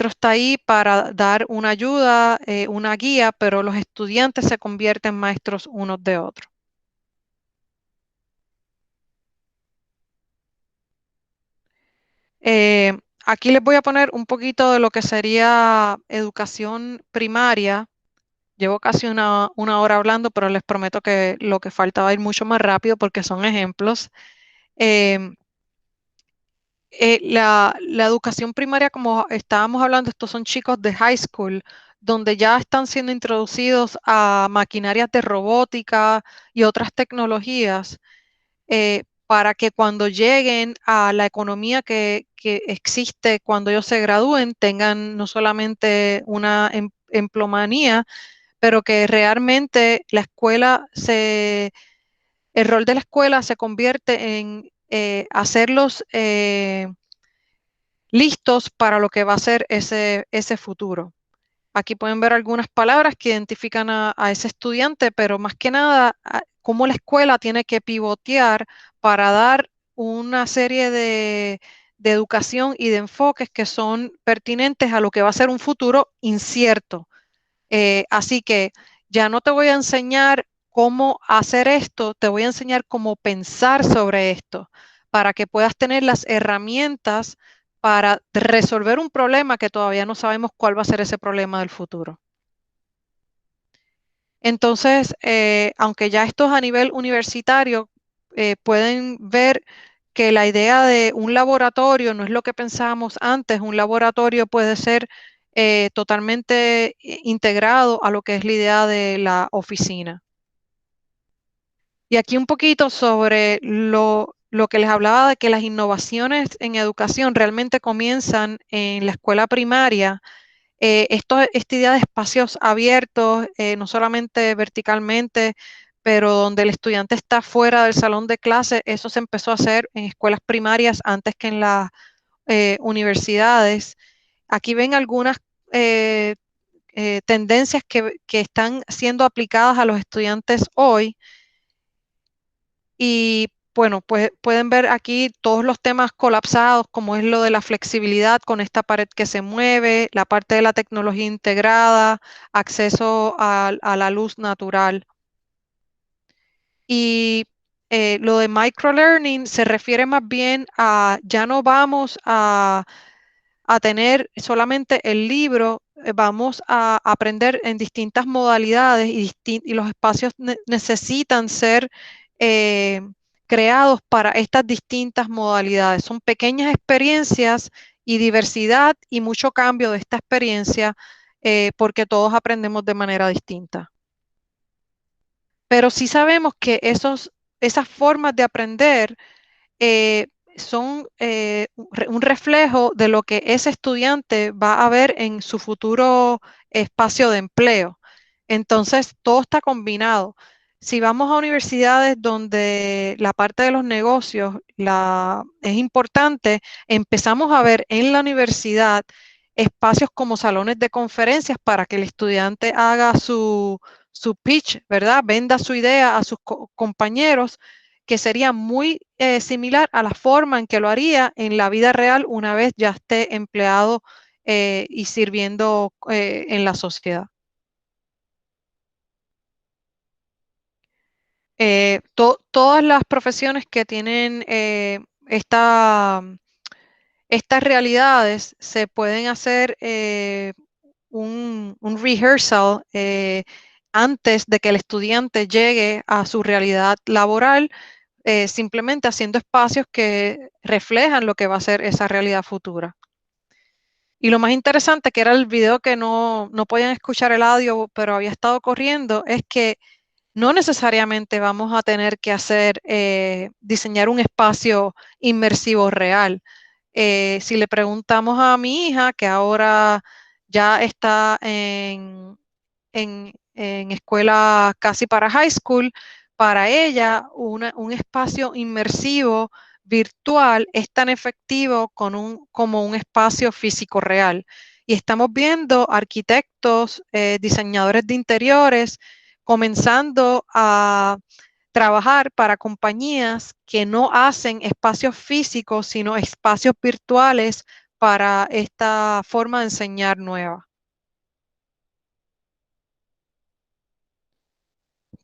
está ahí para dar una ayuda, una guía, pero los estudiantes se convierten en maestros unos de otros. Aquí les voy a poner un poquito de lo que sería educación primaria. Llevo casi una hora hablando, pero les prometo que lo que falta va a ir mucho más rápido porque son ejemplos. La educación primaria, como estábamos hablando, estos son chicos de high school, donde ya están siendo introducidos a maquinarias de robótica y otras tecnologías, para que cuando lleguen a la economía que existe cuando ellos se gradúen, tengan no solamente una empleomanía, pero que realmente el rol de la escuela se convierte en hacerlos listos para lo que va a ser ese futuro. Aquí pueden ver algunas palabras que identifican a ese estudiante, pero más que nada, cómo la escuela tiene que pivotear para dar una serie de educación y de enfoques que son pertinentes a lo que va a ser un futuro incierto. Así que ya no te voy a enseñar cómo hacer esto, te voy a enseñar cómo pensar sobre esto, para que puedas tener las herramientas para resolver un problema que todavía no sabemos cuál va a ser ese problema del futuro. Entonces, aunque ya esto es a nivel universitario, pueden ver que la idea de un laboratorio no es lo que pensábamos antes. Un laboratorio puede ser totalmente integrado a lo que es la idea de la oficina. Y aquí un poquito sobre lo que les hablaba de que las innovaciones en educación realmente comienzan en la escuela primaria. Esta idea de espacios abiertos, no solamente verticalmente, pero donde el estudiante está fuera del salón de clase, eso se empezó a hacer en escuelas primarias antes que en las universidades. Aquí ven algunas tendencias que están siendo aplicadas a los estudiantes hoy. Y bueno, pues pueden ver aquí todos los temas colapsados, como es lo de la flexibilidad con esta pared que se mueve, la parte de la tecnología integrada, acceso a la luz natural. Y lo de microlearning se refiere más bien a ya no vamos a tener solamente el libro, vamos a aprender en distintas modalidades y los espacios necesitan ser eh, creados para estas distintas modalidades. Son pequeñas experiencias y diversidad y mucho cambio de esta experiencia, porque todos aprendemos de manera distinta. Pero sí sabemos que esas formas de aprender son un reflejo de lo que ese estudiante va a ver en su futuro espacio de empleo. Entonces, todo está combinado. Si vamos a universidades donde la parte de los negocios es importante, empezamos a ver en la universidad espacios como salones de conferencias para que el estudiante haga su pitch, ¿verdad? Venda su idea a sus compañeros, que sería muy similar a la forma en que lo haría en la vida real una vez ya esté empleado y sirviendo en la sociedad. Todas las profesiones que tienen estas realidades se pueden hacer un rehearsal antes de que el estudiante llegue a su realidad laboral, simplemente haciendo espacios que reflejan lo que va a ser esa realidad futura. Y lo más interesante, que era el video que no podían escuchar el audio, pero había estado corriendo, es que no necesariamente vamos a tener que diseñar un espacio inmersivo real. Si le preguntamos a mi hija, que ahora ya está en escuela casi para high school, para ella un espacio inmersivo virtual es tan efectivo como un espacio físico real. Y estamos viendo arquitectos, diseñadores de interiores, comenzando a trabajar para compañías que no hacen espacios físicos, sino espacios virtuales para esta forma de enseñar nueva.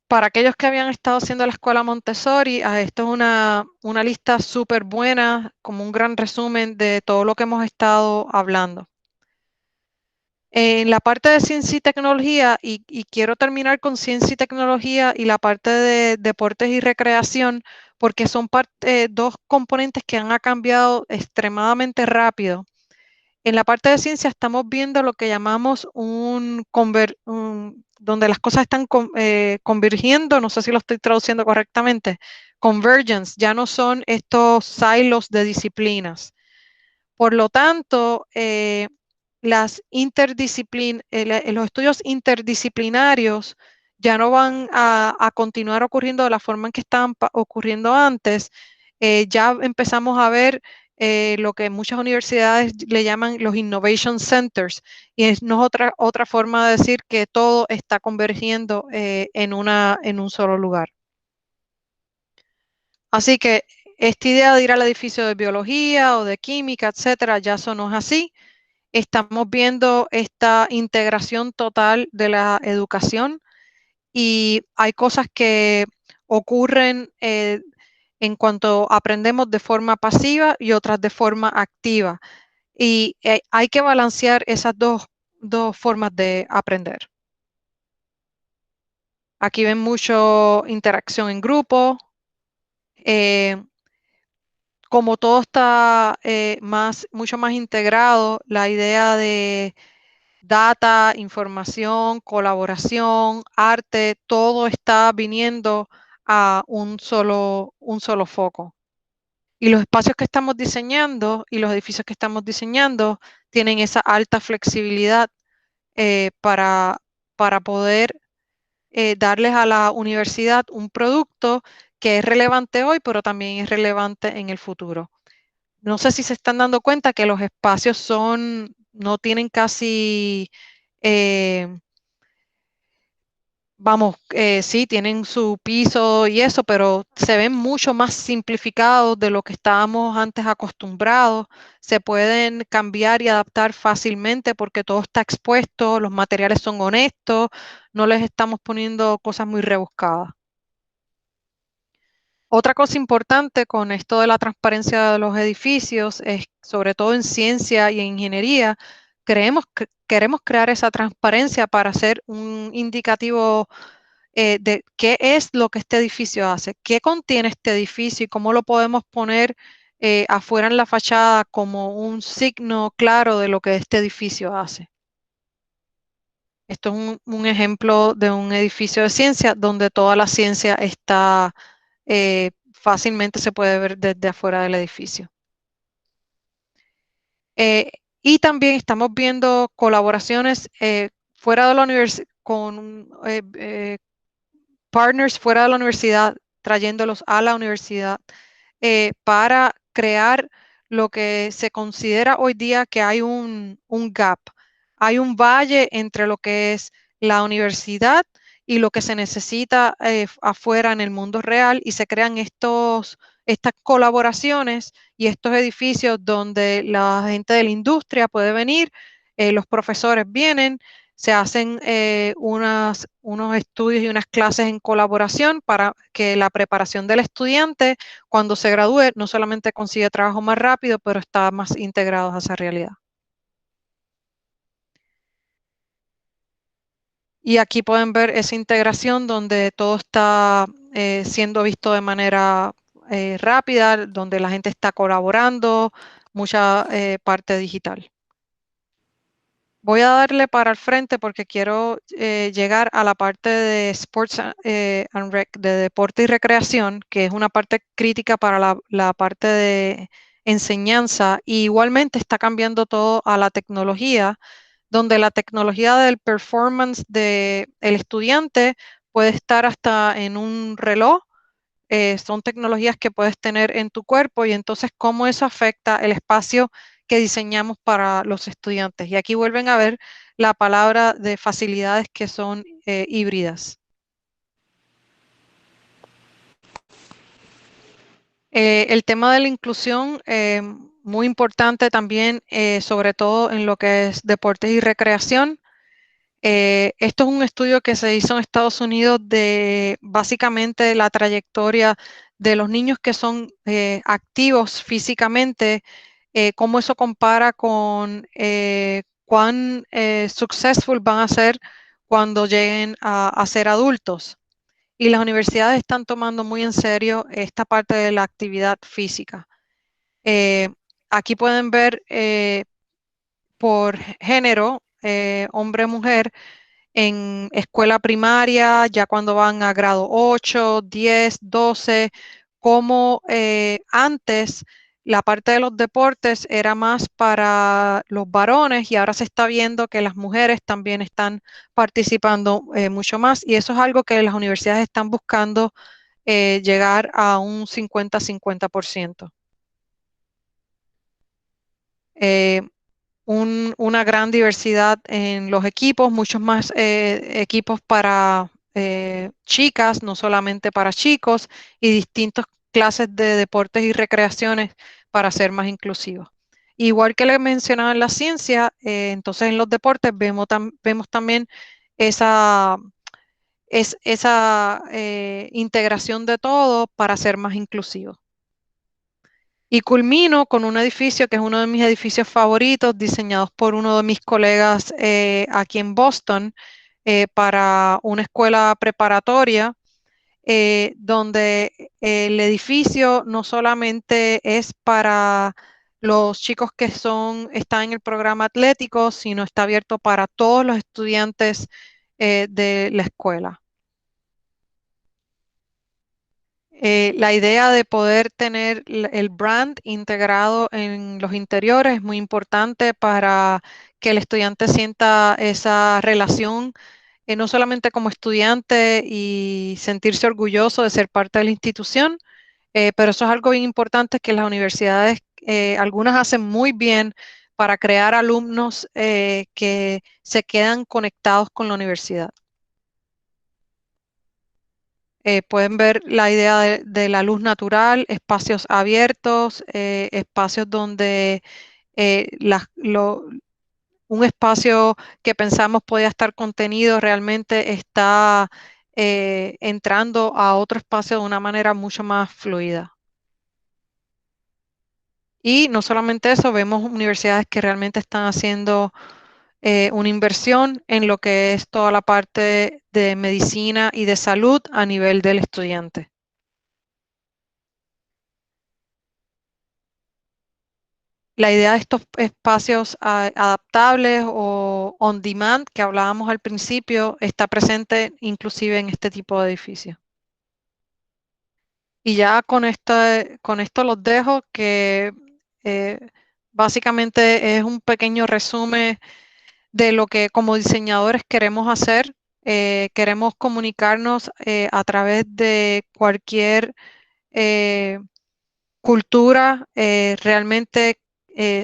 Para aquellos que habían estado haciendo la escuela Montessori, esto es una lista súper buena, como un gran resumen de todo lo que hemos estado hablando. En la parte de ciencia y tecnología, y quiero terminar con ciencia y tecnología y la parte de deportes y recreación, porque son dos componentes que han cambiado extremadamente rápido. En la parte de ciencia estamos viendo lo que llamamos donde las cosas están convergiendo, no sé si lo estoy traduciendo correctamente, convergence, ya no son estos silos de disciplinas. Por lo tanto, los estudios interdisciplinarios ya no van a continuar ocurriendo de la forma en que estaban ocurriendo antes. Ya empezamos a ver lo que muchas universidades le llaman los Innovation Centers, y no es otra forma de decir que todo está convergiendo en un solo lugar. Así que esta idea de ir al edificio de biología o de química, etcétera, ya eso no es así. Estamos viendo esta integración total de la educación, y hay cosas que ocurren en cuanto aprendemos de forma pasiva y otras de forma activa. Y hay que balancear esas dos formas de aprender. Aquí ven mucho interacción en grupo. Como todo está mucho más integrado, la idea de data, información, colaboración, arte, todo está viniendo a un solo foco. Y los espacios que estamos diseñando y los edificios que estamos diseñando tienen esa alta flexibilidad para poder darles a la universidad un producto que es relevante hoy, pero también es relevante en el futuro. No sé si se están dando cuenta que los espacios no tienen casi, sí, tienen su piso y eso, pero se ven mucho más simplificados de lo que estábamos antes acostumbrados. Se pueden cambiar y adaptar fácilmente porque todo está expuesto, los materiales son honestos, no les estamos poniendo cosas muy rebuscadas. Otra cosa importante con esto de la transparencia de los edificios es, sobre todo en ciencia y en ingeniería, queremos crear esa transparencia para hacer un indicativo de qué es lo que este edificio hace, qué contiene este edificio y cómo lo podemos poner afuera en la fachada como un signo claro de lo que este edificio hace. Esto es un ejemplo de un edificio de ciencia donde toda la ciencia está fácilmente se puede ver desde afuera del edificio. Y también estamos viendo colaboraciones fuera de la universidad, con partners fuera de la universidad, trayéndolos a la universidad para crear lo que se considera hoy día que hay un gap. Hay un valle entre lo que es la universidad y lo que se necesita afuera en el mundo real, y se crean estas colaboraciones y estos edificios donde la gente de la industria puede venir, los profesores vienen, se hacen unos estudios y unas clases en colaboración para que la preparación del estudiante cuando se gradúe no solamente consigue trabajo más rápido, pero está más integrado a esa realidad. Y aquí pueden ver esa integración donde todo está siendo visto de manera rápida, donde la gente está colaborando, mucha parte digital. Voy a darle para el frente porque quiero llegar a la parte de Sports and Rec, de deporte y recreación, que es una parte crítica para la parte de enseñanza. Y igualmente está cambiando todo a la tecnología, donde la tecnología del performance del estudiante puede estar hasta en un reloj. Son tecnologías que puedes tener en tu cuerpo, y entonces cómo eso afecta el espacio que diseñamos para los estudiantes. Y aquí vuelven a ver la palabra de facilidades que son híbridas. El tema de la inclusión, muy importante también, sobre todo en lo que es deportes y recreación. Esto es un estudio que se hizo en Estados Unidos de básicamente la trayectoria de los niños que son activos físicamente, cómo eso compara con cuán successful van a ser cuando lleguen a ser adultos. y las universidades están tomando muy en serio esta parte de la actividad física. Aquí pueden ver por género, hombre-mujer, en escuela primaria, ya cuando van a grado 8, 10, 12, como antes la parte de los deportes era más para los varones y ahora se está viendo que las mujeres también están participando mucho más y eso es algo que las universidades están buscando llegar a un 50-50%. Una gran diversidad en los equipos, muchos más equipos para chicas, no solamente para chicos, y distintas clases de deportes y recreaciones para ser más inclusivos. Igual que le mencionaba en la ciencia, entonces en los deportes vemos también esa, esa integración de todo para ser más inclusivos. Y culmino con un edificio que es uno de mis edificios favoritos, diseñados por uno de mis colegas aquí en Boston para una escuela preparatoria, donde el edificio no solamente es para los chicos que están en el programa atlético, sino está abierto para todos los estudiantes de la escuela. La idea de poder tener el brand integrado en los interiores es muy importante para que el estudiante sienta esa relación, no solamente como estudiante y sentirse orgulloso de ser parte de la institución, pero eso es algo bien importante que las universidades, algunas hacen muy bien para crear alumnos que se quedan conectados con la universidad. Pueden ver la idea de la luz natural, espacios abiertos, espacios donde un espacio que pensamos podía estar contenido realmente está entrando a otro espacio de una manera mucho más fluida. Y no solamente eso, vemos universidades que realmente están haciendo una inversión en lo que es toda la parte de medicina y de salud a nivel del estudiante. La idea de estos espacios adaptables o on demand que hablábamos al principio está presente inclusive en este tipo de edificios. Y ya con esto los dejo, que básicamente es un pequeño resumen de lo que como diseñadores queremos hacer. Queremos comunicarnos a través de cualquier cultura, realmente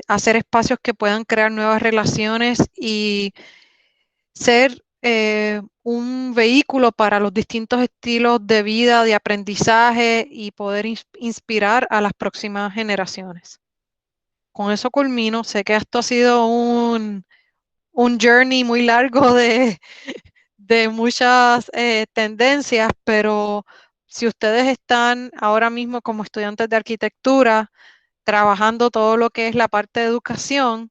hacer espacios que puedan crear nuevas relaciones y ser un vehículo para los distintos estilos de vida, de aprendizaje y poder inspirar a las próximas generaciones. Con eso culmino. Sé que esto ha sido un journey muy largo de muchas tendencias, pero si ustedes están ahora mismo como estudiantes de arquitectura, trabajando todo lo que es la parte de educación,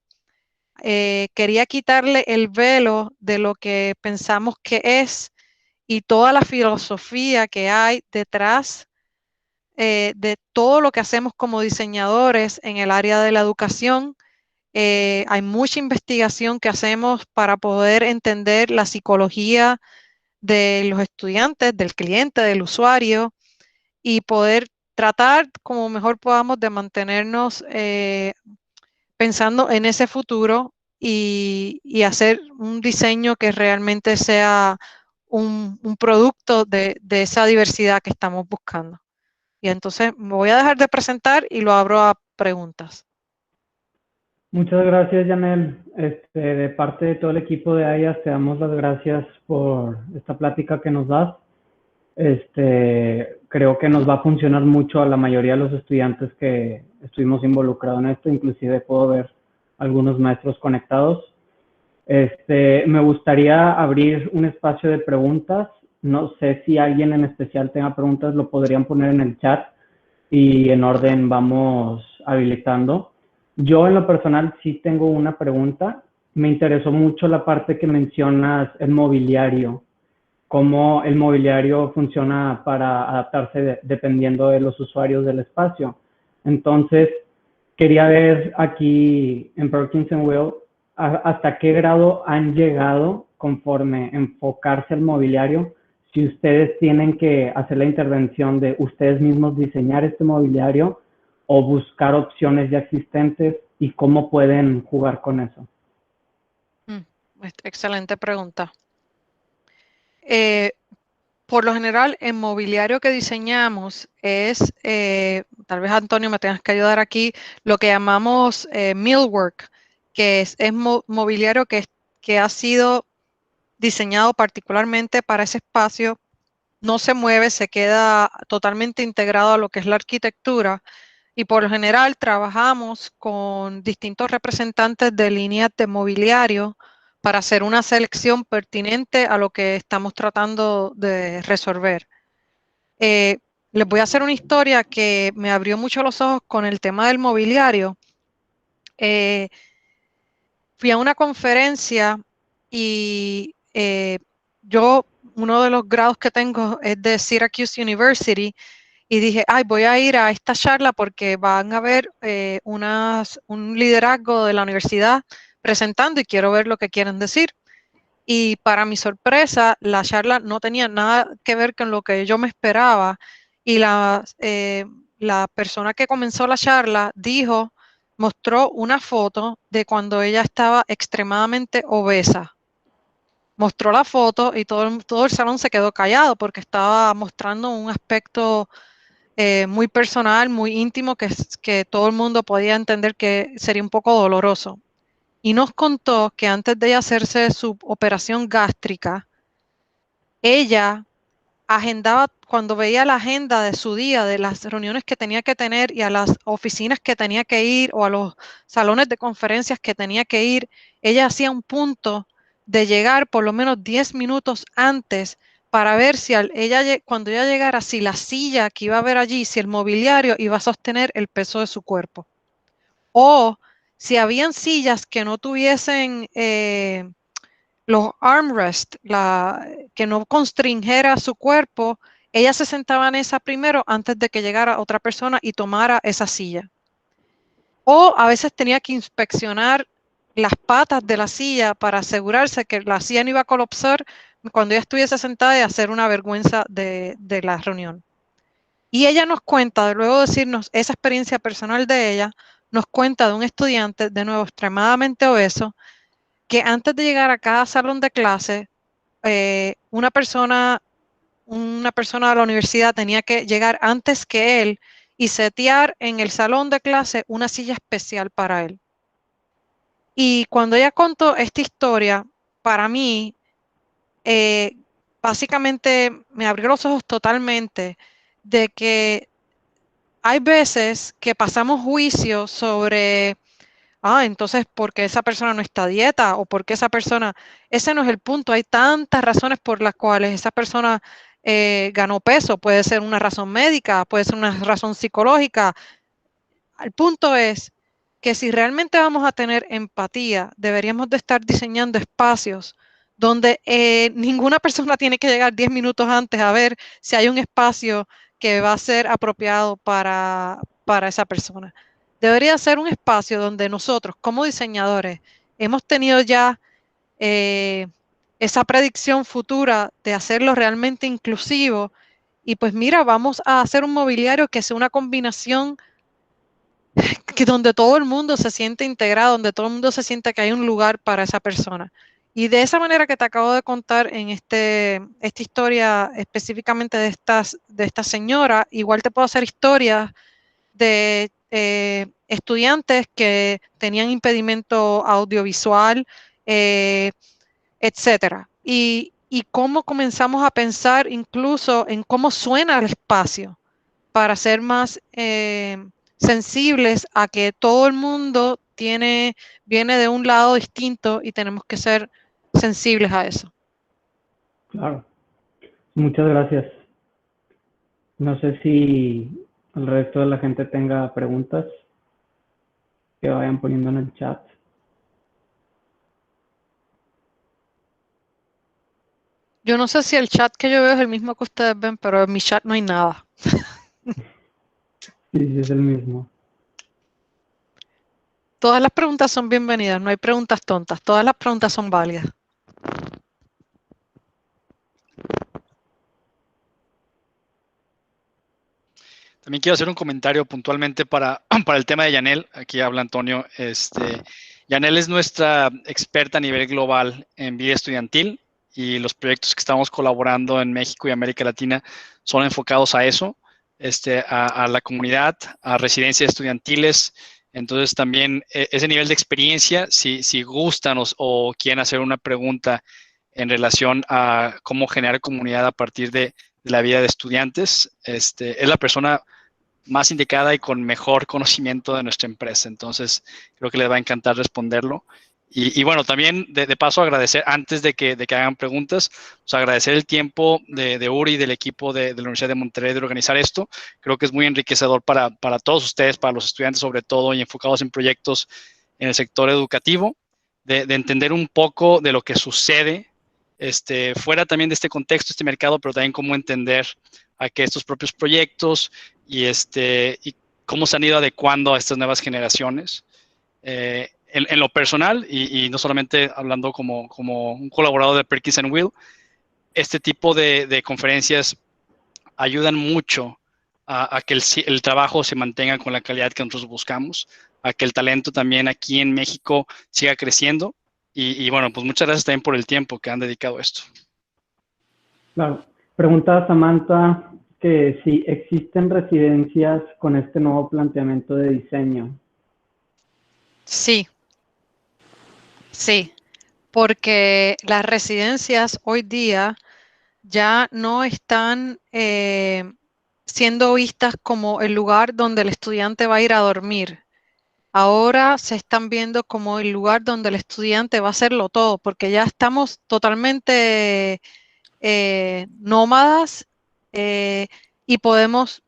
quería quitarle el velo de lo que pensamos que es y toda la filosofía que hay detrás de todo lo que hacemos como diseñadores en el área de la educación. Hay mucha investigación que hacemos para poder entender la psicología de los estudiantes, del cliente, del usuario y poder tratar como mejor podamos de mantenernos pensando en ese futuro y hacer un diseño que realmente sea un producto de esa diversidad que estamos buscando. Y entonces me voy a dejar de presentar y lo abro a preguntas. Muchas gracias, Janel. De parte de todo el equipo de AYAS, te damos las gracias por esta plática que nos das. Creo que nos va a funcionar mucho a la mayoría de los estudiantes que estuvimos involucrados en esto, inclusive puedo ver algunos maestros conectados. Me gustaría abrir un espacio de preguntas. No sé si alguien en especial tenga preguntas, lo podrían poner en el chat y en orden vamos habilitando. Yo en lo personal sí tengo una pregunta. Me interesó mucho la parte que mencionas, el mobiliario. cómo el mobiliario funciona para adaptarse dependiendo de los usuarios del espacio. Entonces, quería ver aquí en Perkins & Will hasta qué grado han llegado conforme enfocarse el mobiliario, si ustedes tienen que hacer la intervención de ustedes mismos diseñar este mobiliario o buscar opciones ya existentes y cómo pueden jugar con eso. Excelente pregunta. Por lo general, el mobiliario que diseñamos es, tal vez Antonio me tengas que ayudar aquí, lo que llamamos millwork, que es mobiliario que ha sido diseñado particularmente para ese espacio, no se mueve, se queda totalmente integrado a lo que es la arquitectura, y por lo general trabajamos con distintos representantes de líneas de mobiliario para hacer una selección pertinente a lo que estamos tratando de resolver. Les voy a hacer una historia que me abrió mucho los ojos con el tema del mobiliario. Fui a una conferencia y uno de los grados que tengo es de Syracuse University, y dije, ay, voy a ir a esta charla porque van a ver un liderazgo de la universidad presentando y quiero ver lo que quieren decir. Y para mi sorpresa, la charla no tenía nada que ver con lo que yo me esperaba. Y la persona que comenzó la charla mostró una foto de cuando ella estaba extremadamente obesa. Mostró la foto y todo el salón se quedó callado porque estaba mostrando un aspecto muy personal, muy íntimo, que todo el mundo podía entender que sería un poco doloroso. Y nos contó que antes de ella hacerse su operación gástrica, ella agendaba, cuando veía la agenda de su día, de las reuniones que tenía que tener y a las oficinas que tenía que ir o a los salones de conferencias que tenía que ir, ella hacía un punto de llegar por lo menos 10 minutos antes para ver si cuando ella llegara, si la silla que iba a ver allí, si el mobiliario iba a sostener el peso de su cuerpo. O si habían sillas que no tuviesen los armrests, que no constringiera su cuerpo, ella se sentaba en esa primero antes de que llegara otra persona y tomara esa silla. O a veces tenía que inspeccionar las patas de la silla para asegurarse que la silla no iba a colapsar cuando ella estuviese sentada y hacer una vergüenza de la reunión. Y ella nos cuenta, luego de decirnos esa experiencia personal de ella, nos cuenta de un estudiante, de nuevo, extremadamente obeso, que antes de llegar a cada salón de clase, una persona de la universidad tenía que llegar antes que él y setear en el salón de clase una silla especial para él. Y cuando ella contó esta historia, para mí, básicamente me abrió los ojos totalmente de que hay veces que pasamos juicio sobre, entonces, ¿por qué esa persona no está a dieta? ¿O por qué esa persona? Ese no es el punto. Hay tantas razones por las cuales esa persona ganó peso. Puede ser una razón médica, puede ser una razón psicológica. El punto es que si realmente vamos a tener empatía, deberíamos de estar diseñando espacios donde ninguna persona tiene que llegar 10 minutos antes a ver si hay un espacio que va a ser apropiado para esa persona. Debería ser un espacio donde nosotros, como diseñadores, hemos tenido ya esa predicción futura de hacerlo realmente inclusivo y pues mira, vamos a hacer un mobiliario que sea una combinación donde todo el mundo se siente integrado, donde todo el mundo se siente que hay un lugar para esa persona. Y de esa manera que te acabo de contar en esta historia específicamente de esta señora, igual te puedo hacer historias de estudiantes que tenían impedimento audiovisual, etcétera. Y cómo comenzamos a pensar incluso en cómo suena el espacio para ser más sensibles a que todo el mundo viene de un lado distinto y tenemos que ser sensibles a eso. Claro. Muchas gracias. No sé si el resto de la gente tenga preguntas que vayan poniendo en el chat. Yo no sé si el chat que yo veo es el mismo que ustedes ven, pero en mi chat no hay nada. Sí, sí, es el mismo. Todas las preguntas son bienvenidas, no hay preguntas tontas, todas las preguntas son válidas. También quiero hacer un comentario puntualmente para el tema de Yanel. Aquí habla Antonio. Yanel es nuestra experta a nivel global en vida estudiantil y los proyectos que estamos colaborando en México y América Latina son enfocados a eso, a la comunidad, a residencias estudiantiles. Entonces también ese nivel de experiencia, si gustan o quieren hacer una pregunta en relación a cómo generar comunidad a partir de la vida de estudiantes, es la persona más indicada y con mejor conocimiento de nuestra empresa. Entonces, creo que les va a encantar responderlo. Y bueno, también de paso agradecer, antes de que hagan preguntas, pues agradecer el tiempo de Uri y del equipo de la Universidad de Monterrey de organizar esto. Creo que es muy enriquecedor para todos ustedes, para los estudiantes sobre todo, y enfocados en proyectos en el sector educativo, de entender un poco de lo que sucede fuera también de este contexto, este mercado, pero también cómo entender a que estos propios proyectos y cómo se han ido adecuando a estas nuevas generaciones. En lo personal, y no solamente hablando como un colaborador de Perkins & Will, este tipo de conferencias ayudan mucho a que el trabajo se mantenga con la calidad que nosotros buscamos, a que el talento también aquí en México siga creciendo. Y bueno, pues muchas gracias también por el tiempo que han dedicado a esto. Claro. Pregunta Samantha que si existen residencias con este nuevo planteamiento de diseño. Sí, sí, porque las residencias hoy día ya no están siendo vistas como el lugar donde el estudiante va a ir a dormir. Ahora se están viendo como el lugar donde el estudiante va a hacerlo todo, porque ya estamos totalmente nómadas y podemos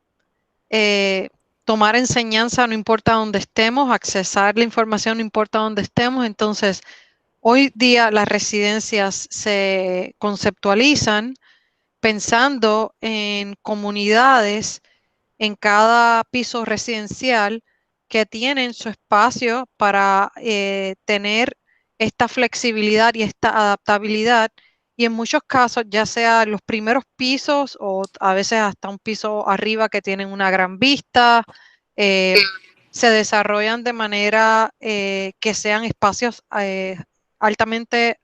tomar enseñanza no importa dónde estemos, accesar la información no importa dónde estemos. Entonces, hoy día las residencias se conceptualizan pensando en comunidades en cada piso residencial que tienen su espacio para tener esta flexibilidad y esta adaptabilidad. Y en muchos casos, ya sea los primeros pisos o a veces hasta un piso arriba que tienen una gran vista, se desarrollan de manera que sean espacios altamente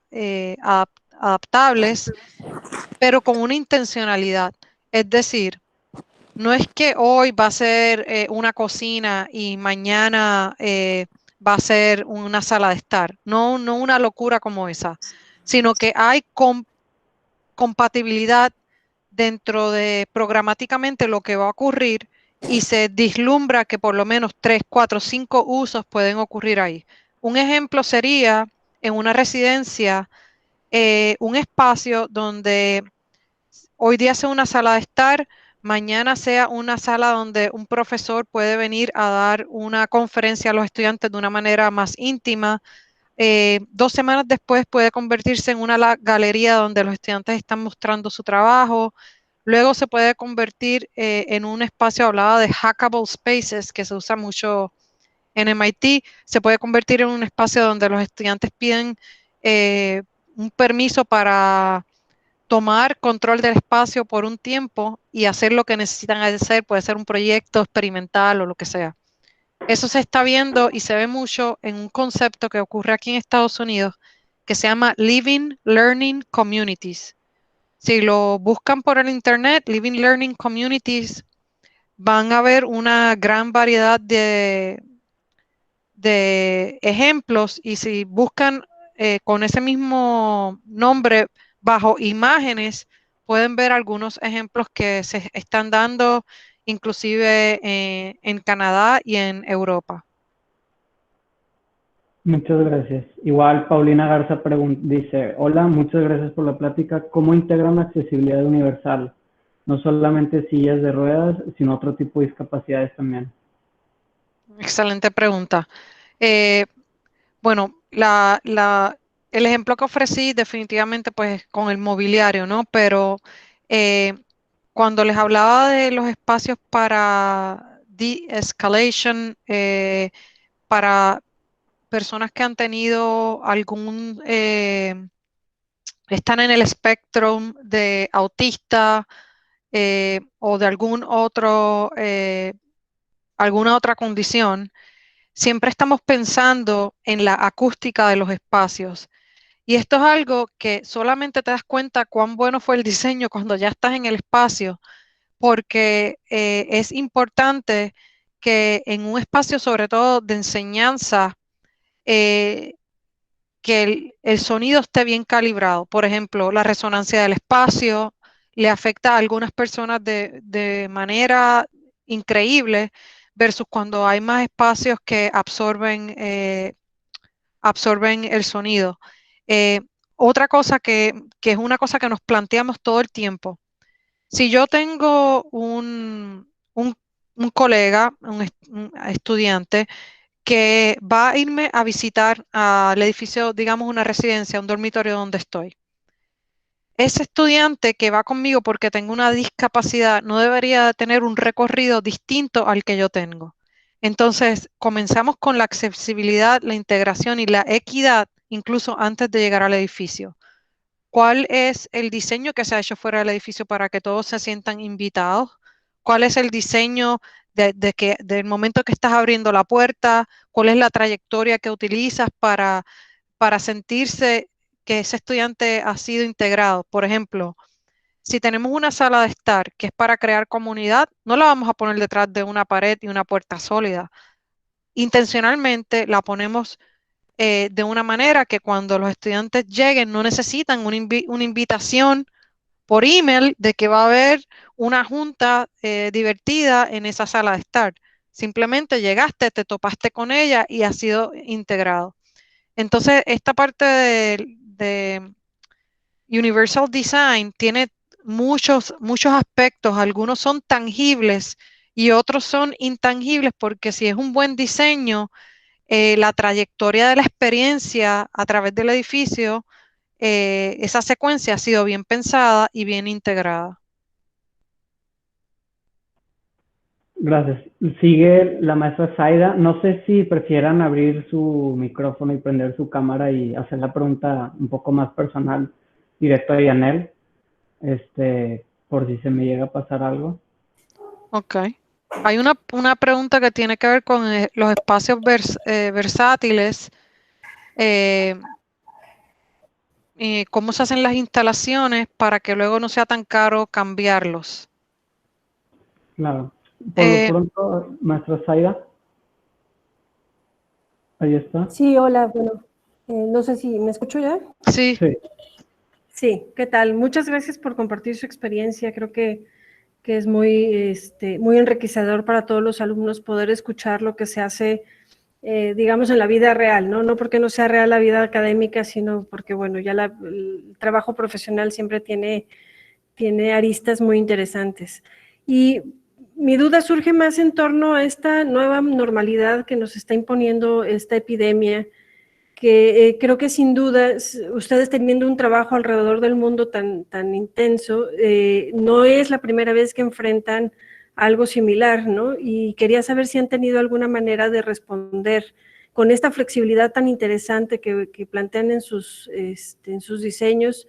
adaptables, pero con una intencionalidad. Es decir, no es que hoy va a ser una cocina y mañana va a ser una sala de estar. No, no una locura como esa, sino que hay compatibilidad dentro de programáticamente lo que va a ocurrir y se vislumbra que por lo menos 3, 4, 5 usos pueden ocurrir ahí. Un ejemplo sería en una residencia, un espacio donde hoy día sea una sala de estar, mañana sea una sala donde un profesor puede venir a dar una conferencia a los estudiantes de una manera más íntima. 2 semanas después puede convertirse en una galería donde los estudiantes están mostrando su trabajo. Luego se puede convertir en un espacio, hablaba de hackable spaces, que se usa mucho en MIT. Se puede convertir en un espacio donde los estudiantes piden un permiso para tomar control del espacio por un tiempo y hacer lo que necesitan hacer, puede ser un proyecto experimental o lo que sea. Eso se está viendo y se ve mucho en un concepto que ocurre aquí en Estados Unidos que se llama Living Learning Communities. Si lo buscan por el internet, Living Learning Communities, van a ver una gran variedad de ejemplos, y si buscan con ese mismo nombre bajo imágenes, pueden ver algunos ejemplos que se están dando inclusive en Canadá y en Europa. Muchas gracias. Igual Paulina Garza dice, hola, muchas gracias por la plática. ¿Cómo integran la accesibilidad universal? No solamente sillas de ruedas, sino otro tipo de discapacidades también. Excelente pregunta. Bueno, el ejemplo que ofrecí definitivamente pues con el mobiliario, ¿no? Pero cuando les hablaba de los espacios para de-escalation, para personas que han tenido están en el espectro de autista o de alguna otra condición, siempre estamos pensando en la acústica de los espacios. Y esto es algo que solamente te das cuenta cuán bueno fue el diseño cuando ya estás en el espacio, porque es importante que en un espacio, sobre todo de enseñanza, que el sonido esté bien calibrado. Por ejemplo, la resonancia del espacio le afecta a algunas personas de manera increíble versus cuando hay más espacios que absorben el sonido. Eh, Otra cosa que es una cosa que nos planteamos todo el tiempo. Si yo tengo un colega, un estudiante, que va a irme a visitar al edificio, digamos una residencia, un dormitorio donde estoy. Ese estudiante que va conmigo porque tengo una discapacidad no debería tener un recorrido distinto al que yo tengo. Entonces, comenzamos con la accesibilidad, la integración y la equidad, incluso antes de llegar al edificio. ¿Cuál es el diseño que se ha hecho fuera del edificio para que todos se sientan invitados? ¿Cuál es el diseño del momento que estás abriendo la puerta? ¿Cuál es la trayectoria que utilizas para sentirse que ese estudiante ha sido integrado? Por ejemplo, si tenemos una sala de estar que es para crear comunidad, no la vamos a poner detrás de una pared y una puerta sólida. Intencionalmente la ponemos de una manera que cuando los estudiantes lleguen no necesitan una invitación por email de que va a haber una junta divertida en esa sala de estar. Simplemente llegaste, te topaste con ella y has sido integrado. Entonces, esta parte de Universal Design tiene muchos aspectos. Algunos son tangibles y otros son intangibles porque si es un buen diseño, la trayectoria de la experiencia a través del edificio, esa secuencia ha sido bien pensada y bien integrada. Gracias. Sigue la maestra Zaida. No sé si prefieran abrir su micrófono y prender su cámara y hacer la pregunta un poco más personal directo a Yanel, por si se me llega a pasar algo. Ok. Hay una pregunta que tiene que ver con los espacios versátiles, cómo se hacen las instalaciones para que luego no sea tan caro cambiarlos. Claro. Por lo pronto, maestra Zaida. Ahí está. Sí, hola, bueno, no sé si me escucho ya. Sí. Sí, ¿qué tal? Muchas gracias por compartir su experiencia. Creo que es muy enriquecedor para todos los alumnos poder escuchar lo que se hace, digamos, en la vida real, ¿no? No porque no sea real la vida académica, sino porque, bueno, ya el trabajo profesional siempre tiene aristas muy interesantes. Y mi duda surge más en torno a esta nueva normalidad que nos está imponiendo esta epidemia, que creo que sin duda, ustedes teniendo un trabajo alrededor del mundo tan intenso, no es la primera vez que enfrentan algo similar, ¿no? Y quería saber si han tenido alguna manera de responder con esta flexibilidad tan interesante que plantean en sus diseños.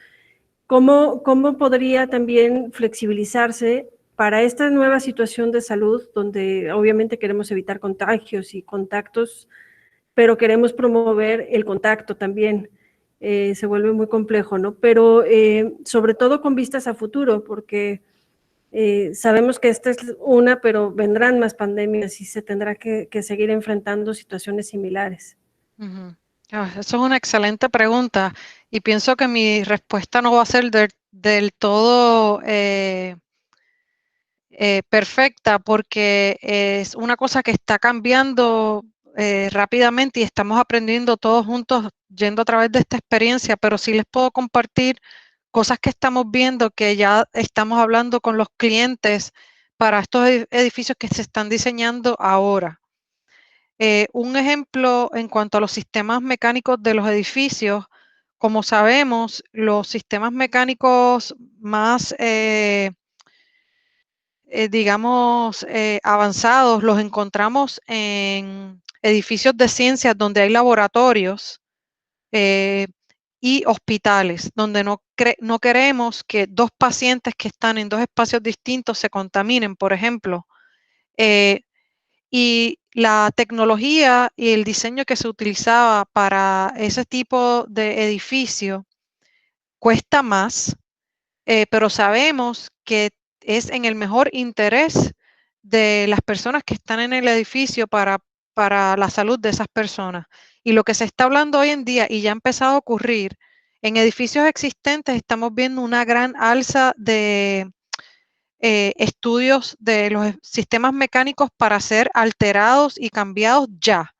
¿Cómo podría también flexibilizarse para esta nueva situación de salud, donde obviamente queremos evitar contagios y contactos, pero queremos promover el contacto también? Se vuelve muy complejo, ¿no? Pero sobre todo con vistas a futuro, porque sabemos que esta es una, pero vendrán más pandemias y se tendrá que seguir enfrentando situaciones similares. Uh-huh. Eso es una excelente pregunta y pienso que mi respuesta no va a ser del todo perfecta porque es una cosa que está cambiando rápidamente y estamos aprendiendo todos juntos yendo a través de esta experiencia, pero sí les puedo compartir cosas que estamos viendo, que ya estamos hablando con los clientes para estos edificios que se están diseñando ahora. Un ejemplo en cuanto a los sistemas mecánicos de los edificios, como sabemos, los sistemas mecánicos más, digamos, avanzados los encontramos en edificios de ciencias donde hay laboratorios y hospitales, donde no queremos que dos pacientes que están en dos espacios distintos se contaminen, por ejemplo. Y la tecnología y el diseño que se utilizaba para ese tipo de edificio cuesta más, pero sabemos que es en el mejor interés de las personas que están en el edificio para la salud de esas personas. Y lo que se está hablando hoy en día, y ya ha empezado a ocurrir, en edificios existentes estamos viendo una gran alza de estudios de los sistemas mecánicos para ser alterados y cambiados ya.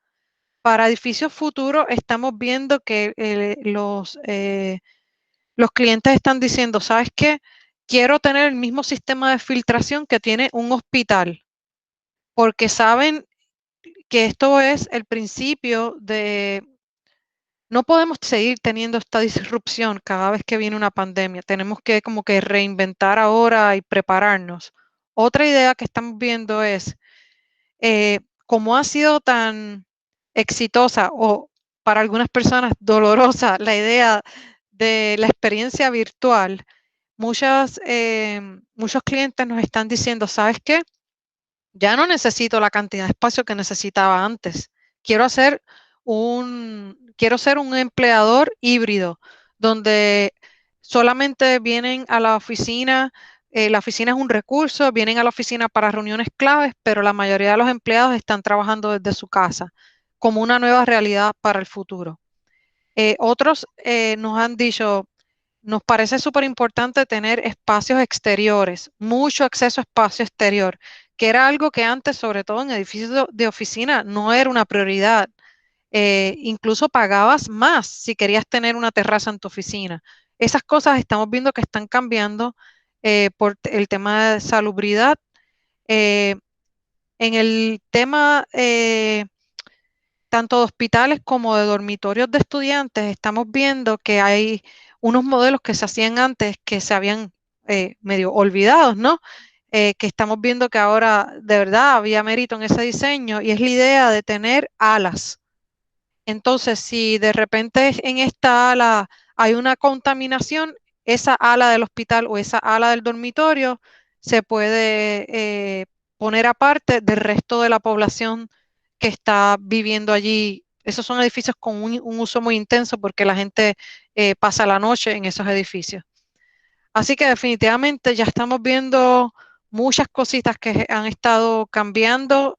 Para edificios futuros estamos viendo que los clientes están diciendo, ¿sabes qué? Quiero tener el mismo sistema de filtración que tiene un hospital, porque saben que esto es el principio de... No podemos seguir teniendo esta disrupción cada vez que viene una pandemia. Tenemos que como que reinventar ahora y prepararnos. Otra idea que estamos viendo es, como ha sido tan exitosa o para algunas personas dolorosa la idea de la experiencia virtual, muchos clientes nos están diciendo, ¿sabes qué? Ya no necesito la cantidad de espacio que necesitaba antes. Quiero ser un empleador híbrido, donde solamente vienen a la oficina es un recurso, vienen a la oficina para reuniones claves, pero la mayoría de los empleados están trabajando desde su casa, como una nueva realidad para el futuro. Otros nos han dicho, nos parece súper importante tener espacios exteriores, mucho acceso a espacio exterior, que era algo que antes, sobre todo en edificios de oficina, no era una prioridad. Incluso pagabas más si querías tener una terraza en tu oficina. Esas cosas estamos viendo que están cambiando por el tema de salubridad. En el tema tanto de hospitales como de dormitorios de estudiantes, estamos viendo que hay unos modelos que se hacían antes que se habían medio olvidados, ¿no? Que estamos viendo que ahora de verdad había mérito en ese diseño y es la idea de tener alas. Entonces, si de repente en esta ala hay una contaminación, esa ala del hospital o esa ala del dormitorio se puede poner aparte del resto de la población que está viviendo allí. Esos son edificios con un uso muy intenso porque la gente pasa la noche en esos edificios. Así que definitivamente ya estamos viendo muchas cositas que han estado cambiando,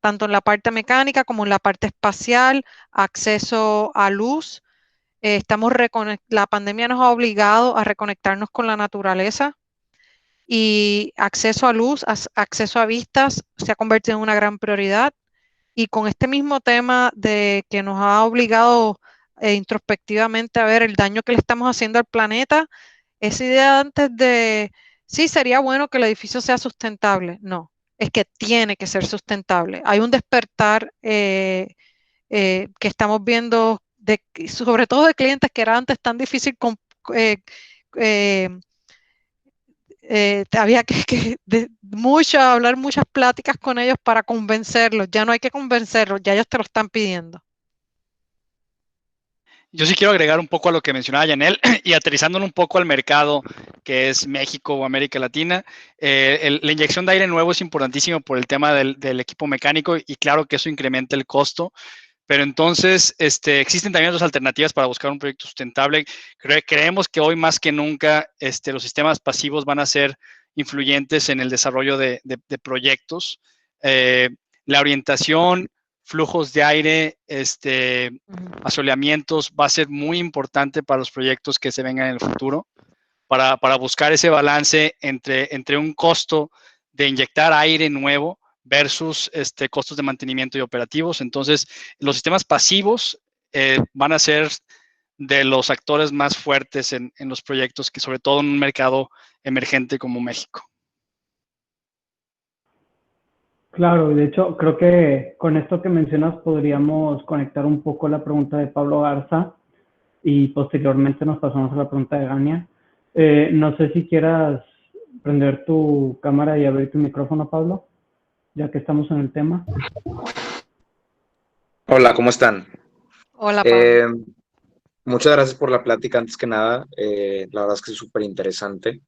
tanto en la parte mecánica como en la parte espacial, acceso a luz. La pandemia nos ha obligado a reconectarnos con la naturaleza y acceso a luz, acceso a vistas se ha convertido en una gran prioridad. Y con este mismo tema de que nos ha obligado introspectivamente a ver el daño que le estamos haciendo al planeta, esa idea antes de, sí, sería bueno que el edificio sea sustentable. No, es que tiene que ser sustentable. Hay un despertar que estamos viendo, sobre todo de clientes que era antes tan difícil había hablar muchas pláticas con ellos para convencerlos. Ya no hay que convencerlos, ya ellos te lo están pidiendo. Yo sí quiero agregar un poco a lo que mencionaba Yanel y aterrizándolo un poco al mercado que es México o América Latina. La inyección de aire nuevo es importantísimo por el tema del equipo mecánico y claro que eso incrementa el costo. Pero entonces existen también otras alternativas para buscar un proyecto sustentable. Creemos que hoy más que nunca los sistemas pasivos van a ser influyentes en el desarrollo de proyectos. La orientación, flujos de aire, asoleamientos va a ser muy importante para los proyectos que se vengan en el futuro para buscar ese balance entre un costo de inyectar aire nuevo versus costos de mantenimiento y operativos. Entonces, los sistemas pasivos van a ser de los actores más fuertes en los proyectos, que sobre todo en un mercado emergente como México. Claro, y de hecho creo que con esto que mencionas podríamos conectar un poco la pregunta de Pablo Garza y posteriormente nos pasamos a la pregunta de Gania. No sé si quieras prender tu cámara y abrir tu micrófono, Pablo, ya que estamos en el tema. Hola, ¿cómo están? Hola, Pablo. Muchas gracias por la plática, antes que nada. La verdad es que es súper interesante.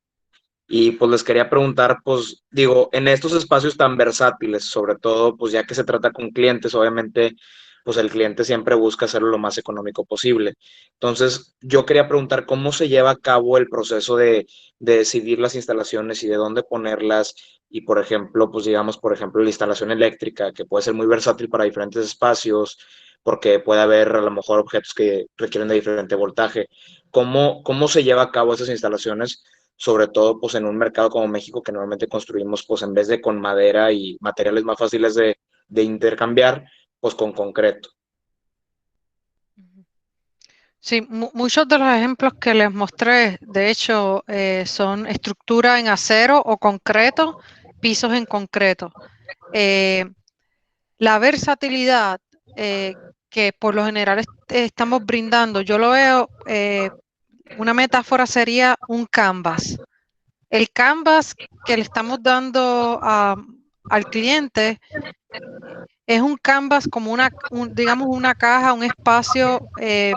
Y pues les quería preguntar, pues digo, en estos espacios tan versátiles, sobre todo, pues ya que se trata con clientes, obviamente, pues el cliente siempre busca hacerlo lo más económico posible. Entonces, yo quería preguntar cómo se lleva a cabo el proceso de decidir las instalaciones y de dónde ponerlas. Y, por ejemplo, pues digamos, por ejemplo, la instalación eléctrica, que puede ser muy versátil para diferentes espacios, porque puede haber a lo mejor objetos que requieren de diferente voltaje. ¿Cómo se lleva a cabo esas instalaciones? Sobre todo pues en un mercado como México, que normalmente construimos pues en vez de con madera y materiales más fáciles de intercambiar, pues con concreto. Sí, muchos de los ejemplos que les mostré, de hecho, son estructura en acero o concreto, pisos en concreto. La versatilidad que por lo general estamos brindando, yo lo veo, una metáfora sería un canvas. El canvas que le estamos dando al cliente es un canvas como digamos, una caja, un espacio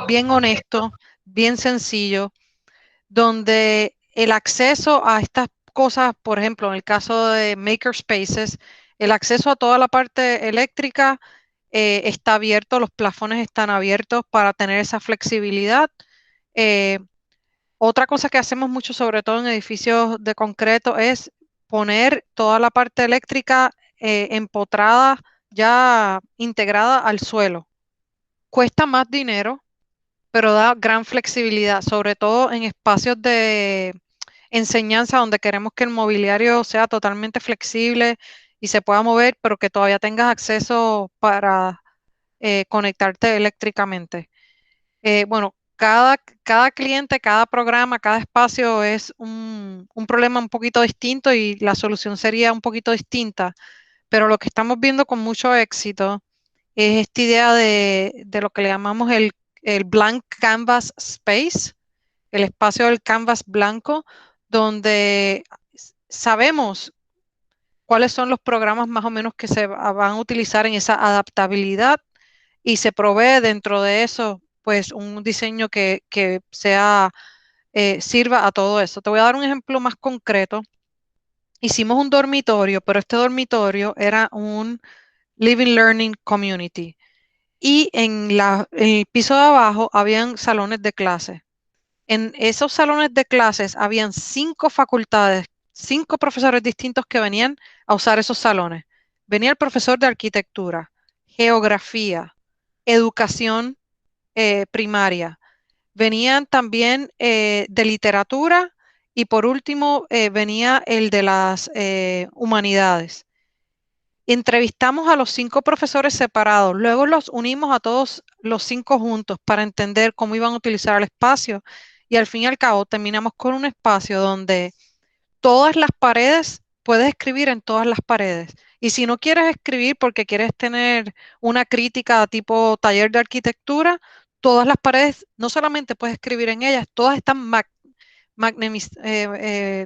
bien honesto, bien sencillo, donde el acceso a estas cosas, por ejemplo, en el caso de Makerspaces, el acceso a toda la parte eléctrica está abierto, los plafones están abiertos para tener esa flexibilidad. Eh, Otra cosa que hacemos mucho, sobre todo en edificios de concreto, es poner toda la parte eléctrica empotrada, ya integrada al suelo. Cuesta más dinero, pero da gran flexibilidad, sobre todo en espacios de enseñanza donde queremos que el mobiliario sea totalmente flexible y se pueda mover, pero que todavía tengas acceso para conectarte eléctricamente. Bueno, cada cliente, cada programa, cada espacio es un problema un poquito distinto y la solución sería un poquito distinta, pero lo que estamos viendo con mucho éxito es esta idea de lo que le llamamos el blank canvas space, el espacio del canvas blanco, donde sabemos cuáles son los programas más o menos que se van a utilizar en esa adaptabilidad y se provee dentro de eso, pues, un diseño que sea, sirva a todo eso. Te voy a dar un ejemplo más concreto. Hicimos un dormitorio, pero este dormitorio era un Living Learning Community. Y en el piso de abajo habían salones de clase. En esos salones de clases habían 5 facultades, 5 profesores distintos que venían a usar esos salones. Venía el profesor de arquitectura, geografía, educación primaria. Venían también de literatura y por último venía el de las humanidades. Entrevistamos a los 5 profesores separados, luego los unimos a todos los 5 juntos para entender cómo iban a utilizar el espacio y al fin y al cabo terminamos con un espacio donde todas las paredes, puedes escribir en todas las paredes. Y si no quieres escribir porque quieres tener una crítica tipo taller de arquitectura, todas las paredes, no solamente puedes escribir en ellas, todas están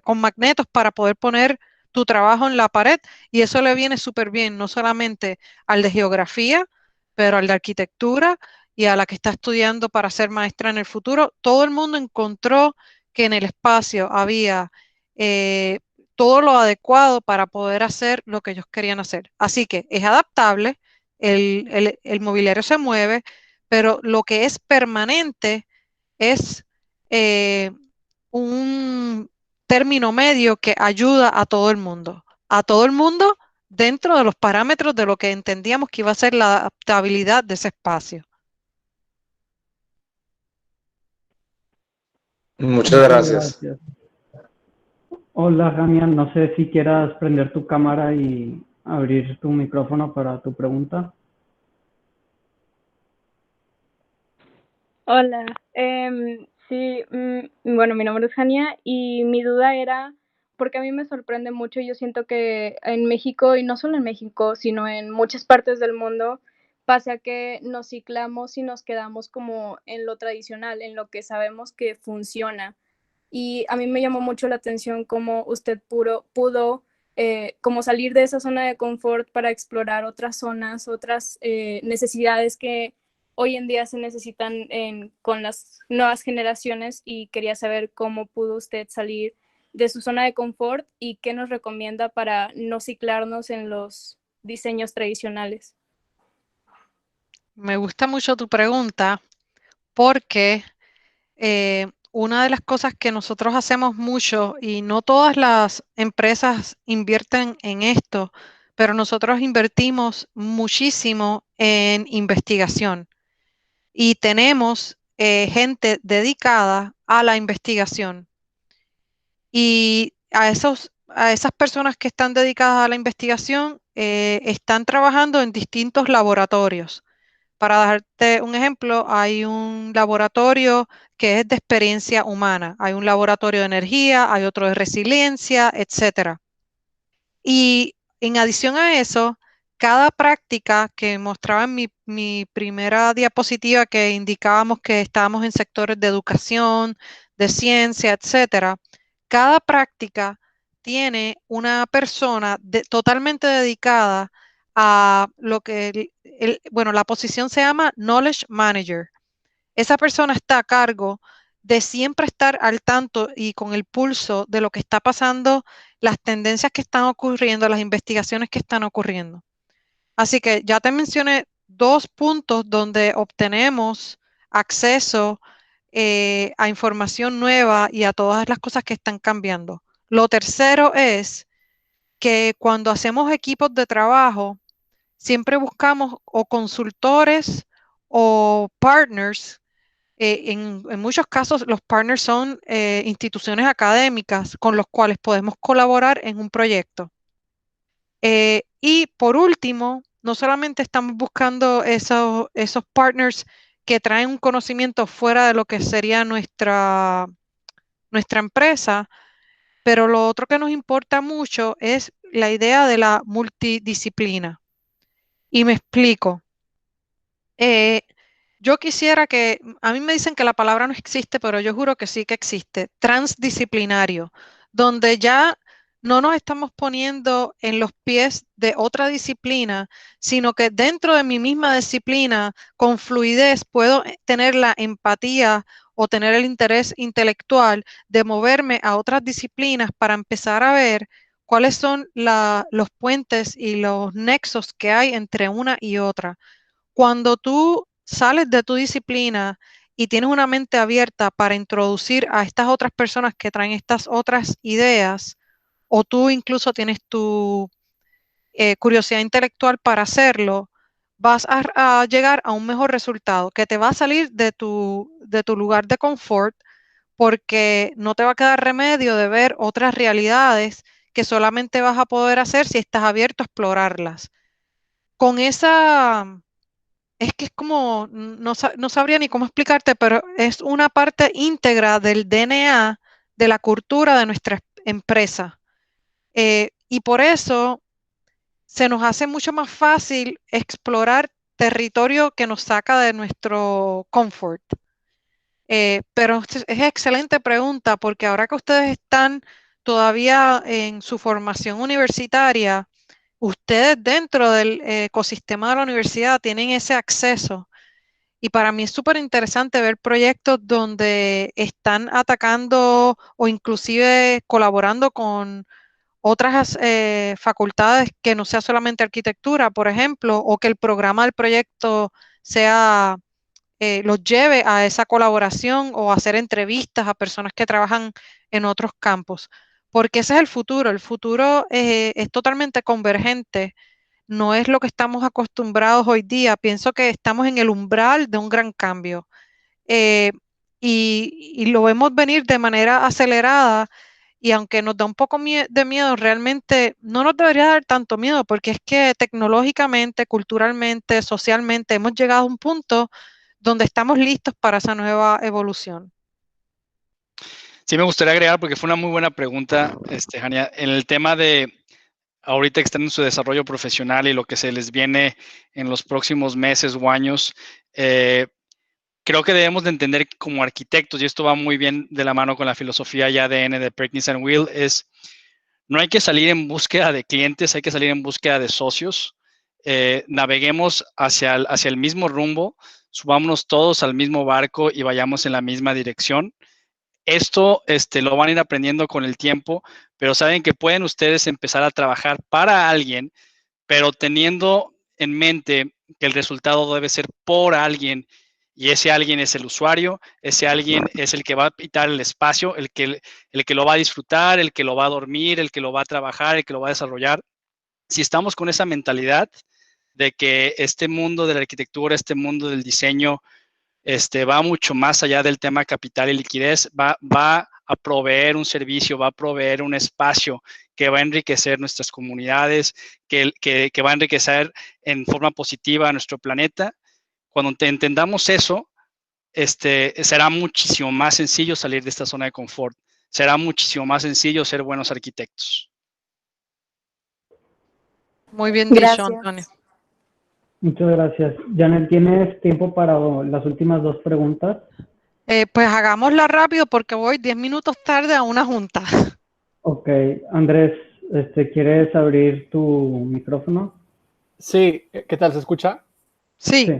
con magnetos para poder poner tu trabajo en la pared y eso le viene súper bien, no solamente al de geografía, pero al de arquitectura y a la que está estudiando para ser maestra en el futuro. Todo el mundo encontró que en el espacio había eh, todo lo adecuado para poder hacer lo que ellos querían hacer. Así que es adaptable, el mobiliario se mueve, pero lo que es permanente es eh, un término medio que ayuda a todo el mundo dentro de los parámetros de lo que entendíamos que iba a ser la adaptabilidad de ese espacio. Muchas gracias. Hola, Damián, no sé si quieras prender tu cámara y abrir tu micrófono para tu pregunta. Hola, sí, bueno, mi nombre es Jania y mi duda era, porque a mí me sorprende mucho, yo siento que en México, y no solo en México, sino en muchas partes del mundo, pase a que nos ciclamos y nos quedamos como en lo tradicional, en lo que sabemos que funciona. Y a mí me llamó mucho la atención cómo usted pudo como salir de esa zona de confort para explorar otras zonas, otras necesidades que hoy en día se necesitan con las nuevas generaciones, y quería saber cómo pudo usted salir de su zona de confort y qué nos recomienda para no ciclarnos en los diseños tradicionales. Me gusta mucho tu pregunta porque una de las cosas que nosotros hacemos mucho, y no todas las empresas invierten en esto, pero nosotros invertimos muchísimo en investigación y tenemos gente dedicada a la investigación. Y a esas personas que están dedicadas a la investigación están trabajando en distintos laboratorios. Para darte un ejemplo, hay un laboratorio que es de experiencia humana, hay un laboratorio de energía, hay otro de resiliencia, etcétera. Y en adición a eso, cada práctica que mostraba en mi primera diapositiva, que indicábamos que estábamos en sectores de educación, de ciencia, etcétera, cada práctica tiene una persona totalmente dedicada a lo que, bueno, la posición se llama Knowledge Manager. Esa persona está a cargo de siempre estar al tanto y con el pulso de lo que está pasando, las tendencias que están ocurriendo, las investigaciones que están ocurriendo. Así que ya te mencioné 2 puntos donde obtenemos acceso a información nueva y a todas las cosas que están cambiando. Lo tercero es que cuando hacemos equipos de trabajo, siempre buscamos o consultores o partners. En muchos casos, los partners son instituciones académicas con los cuales podemos colaborar en un proyecto. Y por último, no solamente estamos buscando esos partners que traen un conocimiento fuera de lo que sería nuestra empresa, pero lo otro que nos importa mucho es la idea de la multidisciplina. Y me explico. Yo quisiera que, a mí me dicen que la palabra no existe, pero yo juro que sí que existe, transdisciplinario, donde ya no nos estamos poniendo en los pies de otra disciplina, sino que dentro de mi misma disciplina, con fluidez, puedo tener la empatía o tener el interés intelectual de moverme a otras disciplinas para empezar a ver cuáles son los puentes y los nexos que hay entre una y otra. Cuando tú sales de tu disciplina y tienes una mente abierta para introducir a estas otras personas que traen estas otras ideas, o tú incluso tienes tu curiosidad intelectual para hacerlo, vas a llegar a un mejor resultado, que te va a salir de tu lugar de confort, porque no te va a quedar remedio de ver otras realidades que solamente vas a poder hacer si estás abierto a explorarlas. Con esa es que es como, no sabría ni cómo explicarte, pero es una parte íntegra del DNA, de la cultura de nuestra empresa. Y por eso se nos hace mucho más fácil explorar territorio que nos saca de nuestro confort. Pero es excelente pregunta, porque ahora que ustedes están todavía en su formación universitaria, ustedes dentro del ecosistema de la universidad tienen ese acceso. Y para mí es súper interesante ver proyectos donde están atacando o inclusive colaborando con otras facultades que no sea solamente arquitectura, por ejemplo, o que el programa del proyecto sea, los lleve a esa colaboración o hacer entrevistas a personas que trabajan en otros campos. Porque ese es el futuro. El futuro es totalmente convergente, no es lo que estamos acostumbrados hoy día. Pienso que estamos en el umbral de un gran cambio eh, y lo vemos venir de manera acelerada, y aunque nos da un poco de miedo, realmente no nos debería dar tanto miedo, porque es que tecnológicamente, culturalmente, socialmente hemos llegado a un punto donde estamos listos para esa nueva evolución. Sí, me gustaría agregar, porque fue una muy buena pregunta, Jania, en el tema de ahorita que están en su desarrollo profesional y lo que se les viene en los próximos meses o años, creo que debemos de entender como arquitectos, y esto va muy bien de la mano con la filosofía y ADN de Perkins & Will, no hay que salir en búsqueda de clientes, hay que salir en búsqueda de socios. Naveguemos hacia el mismo rumbo, subámonos todos al mismo barco y vayamos en la misma dirección. Esto lo van a ir aprendiendo con el tiempo, pero saben que pueden ustedes empezar a trabajar para alguien, pero teniendo en mente que el resultado debe ser por alguien, y ese alguien es el usuario, ese alguien es el que va a habitar el espacio, el que lo va a disfrutar, el que lo va a dormir, el que lo va a trabajar, el que lo va a desarrollar. Si estamos con esa mentalidad de que este mundo de la arquitectura, este mundo del diseño, va mucho más allá del tema capital y liquidez, va a proveer un servicio, va a proveer un espacio que va a enriquecer nuestras comunidades, que va a enriquecer en forma positiva a nuestro planeta. Cuando entendamos eso, será muchísimo más sencillo salir de esta zona de confort. Será muchísimo más sencillo ser buenos arquitectos. Muy bien dicho, Gracias. Antonio. Muchas gracias. Janet, ¿tienes tiempo para las últimas 2 preguntas? Pues hagámosla rápido porque voy 10 minutos tarde a una junta. Ok, Andrés, ¿quieres abrir tu micrófono? Sí, ¿qué tal? ¿Se escucha? Sí.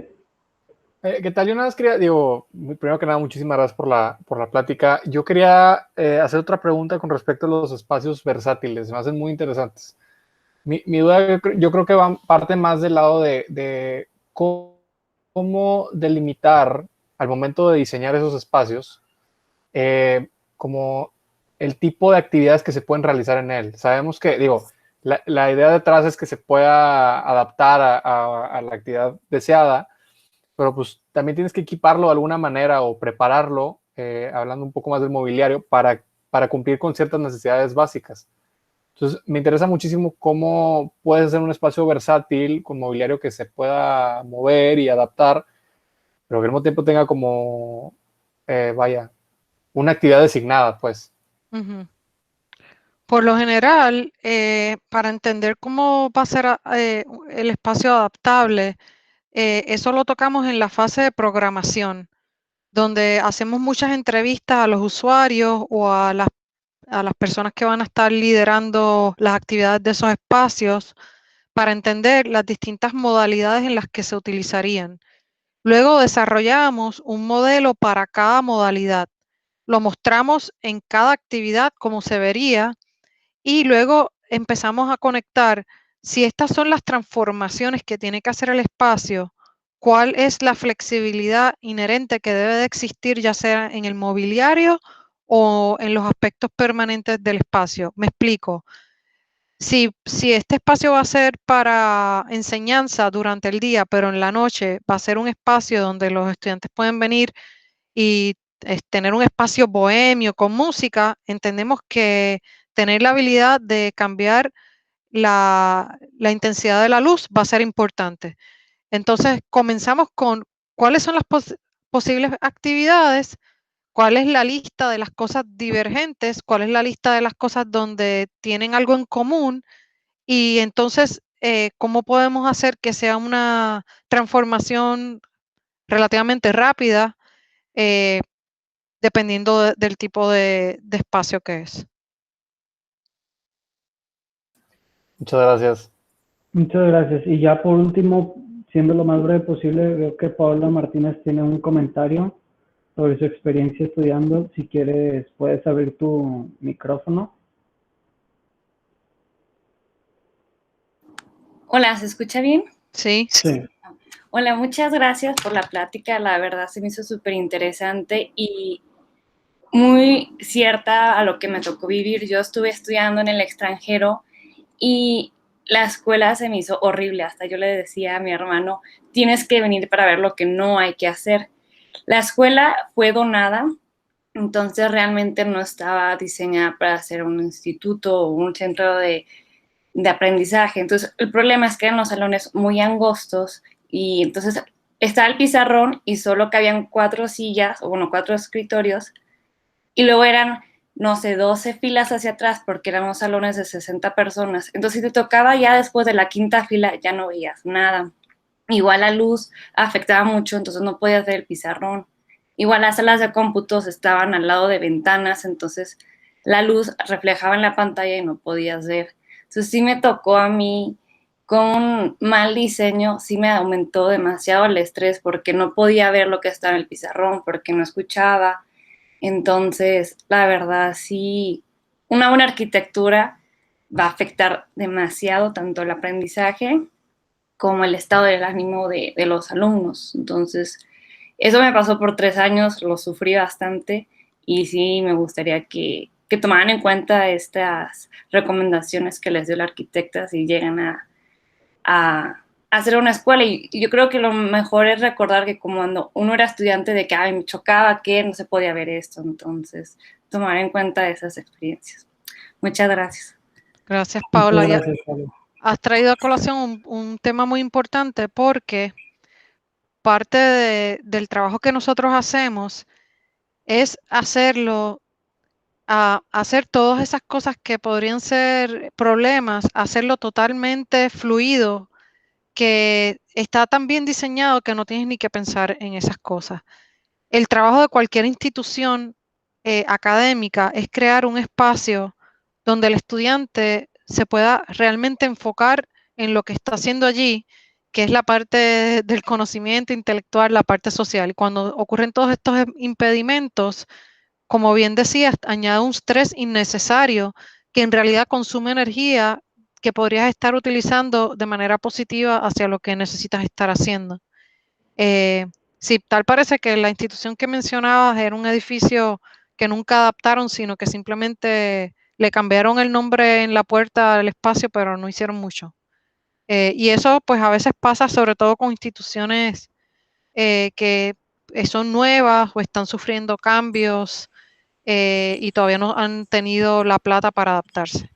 ¿Qué tal? Yo nada más quería, primero que nada, muchísimas gracias por la plática. Yo quería hacer otra pregunta con respecto a los espacios versátiles, me hacen muy interesantes. Mi duda, yo creo que parte más del lado de cómo delimitar al momento de diseñar esos espacios, como el tipo de actividades que se pueden realizar en él. Sabemos que, la idea detrás es que se pueda adaptar a la actividad deseada, pero pues también tienes que equiparlo de alguna manera o prepararlo, hablando un poco más del mobiliario, para cumplir con ciertas necesidades básicas. Entonces, me interesa muchísimo cómo puedes hacer un espacio versátil con mobiliario que se pueda mover y adaptar, pero que al mismo tiempo tenga como, una actividad designada, pues. Uh-huh. Por lo general, para entender cómo va a ser el espacio adaptable, eso lo tocamos en la fase de programación, donde hacemos muchas entrevistas a los usuarios o a las personas que van a estar liderando las actividades de esos espacios para entender las distintas modalidades en las que se utilizarían. Luego desarrollamos un modelo para cada modalidad. Lo mostramos en cada actividad como se vería y luego empezamos a conectar si estas son las transformaciones que tiene que hacer el espacio, cuál es la flexibilidad inherente que debe de existir ya sea en el mobiliario o en los aspectos permanentes del espacio. Me explico. Si este espacio va a ser para enseñanza durante el día, pero en la noche va a ser un espacio donde los estudiantes pueden venir y tener un espacio bohemio con música, entendemos que tener la habilidad de cambiar la intensidad de la luz va a ser importante. Entonces, comenzamos con cuáles son las posibles actividades, cuál es la lista de las cosas divergentes, cuál es la lista de las cosas donde tienen algo en común y entonces, ¿cómo podemos hacer que sea una transformación relativamente rápida dependiendo del tipo de espacio que es? Muchas gracias. Muchas gracias. Y ya por último, siendo lo más breve posible, veo que Paola Martínez tiene un comentario sobre su experiencia estudiando. Si quieres, puedes abrir tu micrófono. Hola, ¿se escucha bien? Sí. Sí. Hola, muchas gracias por la plática. La verdad se me hizo súper interesante y muy cierta a lo que me tocó vivir. Yo estuve estudiando en el extranjero y la escuela se me hizo horrible. Hasta yo le decía a mi hermano, tienes que venir para ver lo que no hay que hacer. La escuela fue donada, entonces realmente no estaba diseñada para ser un instituto o un centro de aprendizaje. Entonces, el problema es que eran los salones muy angostos y entonces estaba el pizarrón y solo cabían 4 sillas, o bueno, 4 escritorios, y luego eran no sé, 12 filas hacia atrás porque éramos salones de 60 personas. Entonces, si te tocaba ya después de la quinta fila, ya no veías nada. Igual la luz afectaba mucho, entonces no podías ver el pizarrón. Igual las salas de cómputos estaban al lado de ventanas, entonces la luz reflejaba en la pantalla y no podías ver. Entonces sí me tocó a mí con mal diseño, sí me aumentó demasiado el estrés porque no podía ver lo que estaba en el pizarrón, porque no escuchaba. Entonces, la verdad, sí, una buena arquitectura va a afectar demasiado tanto el aprendizaje como el estado del ánimo de los alumnos. Entonces, eso me pasó por 3 años, lo sufrí bastante y sí me gustaría que tomaran en cuenta estas recomendaciones que les dio la arquitecta si llegan a hacer una escuela. Y yo creo que lo mejor es recordar que como cuando uno era estudiante de que ay, me chocaba, que no se podía ver esto. Entonces, tomar en cuenta esas experiencias. Muchas gracias. Gracias, Paula. Muchas gracias, Paula. Has traído a colación un tema muy importante porque parte del trabajo que nosotros hacemos es hacer todas esas cosas que podrían ser problemas, hacerlo totalmente fluido, que está tan bien diseñado que no tienes ni que pensar en esas cosas. El trabajo de cualquier institución académica es crear un espacio donde el estudiante se pueda realmente enfocar en lo que está haciendo allí, que es la parte del conocimiento intelectual, la parte social. Y cuando ocurren todos estos impedimentos, como bien decías, añade un estrés innecesario que en realidad consume energía que podrías estar utilizando de manera positiva hacia lo que necesitas estar haciendo. Sí, tal parece que la institución que mencionabas era un edificio que nunca adaptaron, sino que simplemente le cambiaron el nombre en la puerta del espacio, pero no hicieron mucho. Y eso pues a veces pasa sobre todo con instituciones que son nuevas o están sufriendo cambios y todavía no han tenido la plata para adaptarse.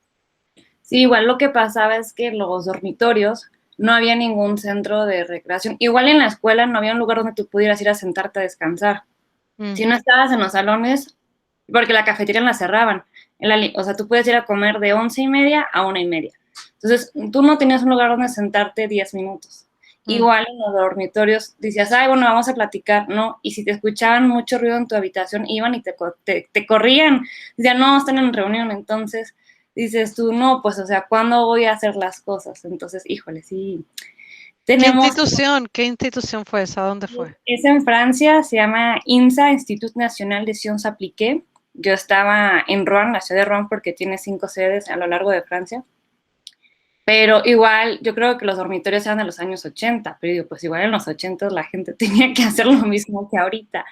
Sí, igual lo que pasaba es que los dormitorios no había ningún centro de recreación. Igual en la escuela no había un lugar donde tú pudieras ir a sentarte a descansar. Si no estabas en los salones, porque la cafetería la cerraban. O sea, tú puedes ir a comer de 11:30 a 1:30. Entonces, tú no tenías un lugar donde sentarte 10 minutos. Igual en los dormitorios decías, ay, bueno, vamos a platicar, ¿no? Y si te escuchaban mucho ruido en tu habitación, iban y te corrían. Decían, no, están en reunión. Entonces, dices tú, no, pues, o sea, ¿cuándo voy a hacer las cosas? Entonces, híjole, sí. ¿Qué institución fue esa? ¿Dónde fue? Es en Francia, se llama INSA, Institut National de Sciences Appliquées. Yo estaba en Rouen, la ciudad de Rouen, porque tiene 5 sedes a lo largo de Francia. Pero igual, yo creo que los dormitorios eran de los años 80, pero digo, pues igual en los 80 la gente tenía que hacer lo mismo que ahorita.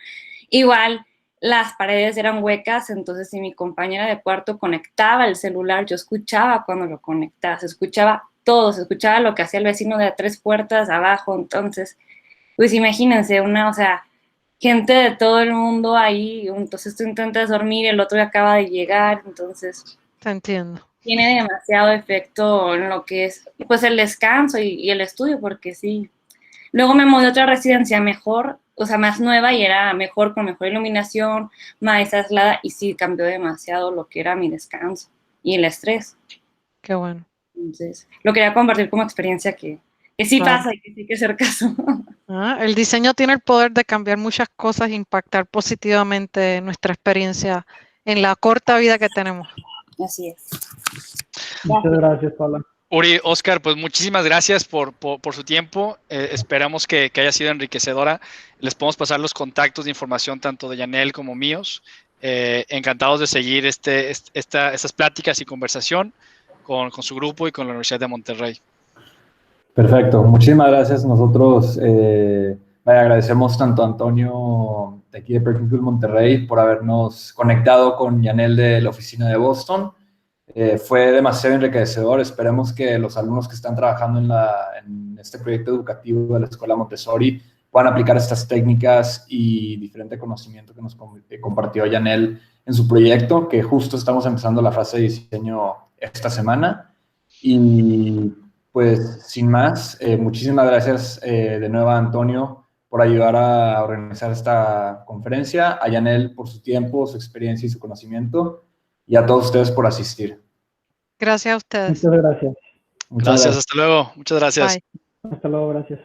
Igual, las paredes eran huecas, entonces si mi compañera de cuarto conectaba el celular, yo escuchaba cuando lo conectaba, se escuchaba todo, se escuchaba lo que hacía el vecino de a 3 puertas abajo, entonces, pues imagínense, o sea, gente de todo el mundo ahí, entonces tú intentas dormir, el otro acaba de llegar, entonces... Te entiendo. Tiene demasiado efecto en lo que es, pues, el descanso y el estudio, porque sí. Luego me mudé a otra residencia mejor, o sea, más nueva y era mejor, con mejor iluminación, más aislada, y sí cambió demasiado lo que era mi descanso y el estrés. Qué bueno. Entonces, lo quería compartir como experiencia que sí pasa y que sí hay que hacer caso. El diseño tiene el poder de cambiar muchas cosas e impactar positivamente nuestra experiencia en la corta vida que tenemos. Así es. Muchas gracias, Paula. Uri, Oscar, pues muchísimas gracias por su tiempo. Esperamos que haya sido enriquecedora. Les podemos pasar los contactos de información tanto de Yanel como míos. Encantados de seguir estas pláticas y conversación con su grupo y con la Universidad de Monterrey. Perfecto, muchísimas gracias. Nosotros agradecemos tanto a Antonio de aquí de Perkins Coie Monterrey por habernos conectado con Yanel de la oficina de Boston. Fue demasiado enriquecedor. Esperemos que los alumnos que están trabajando en este proyecto educativo de la Escuela Montessori puedan aplicar estas técnicas y diferente conocimiento que nos compartió Yanel en su proyecto, que justo estamos empezando la fase de diseño esta semana. Y pues, sin más, muchísimas gracias de nuevo a Antonio por ayudar a organizar esta conferencia, a Yanel por su tiempo, su experiencia y su conocimiento. y a todos ustedes por asistir. Gracias a ustedes. Muchas gracias. Muchas Gracias, hasta luego. Muchas gracias. Bye. Hasta luego, gracias.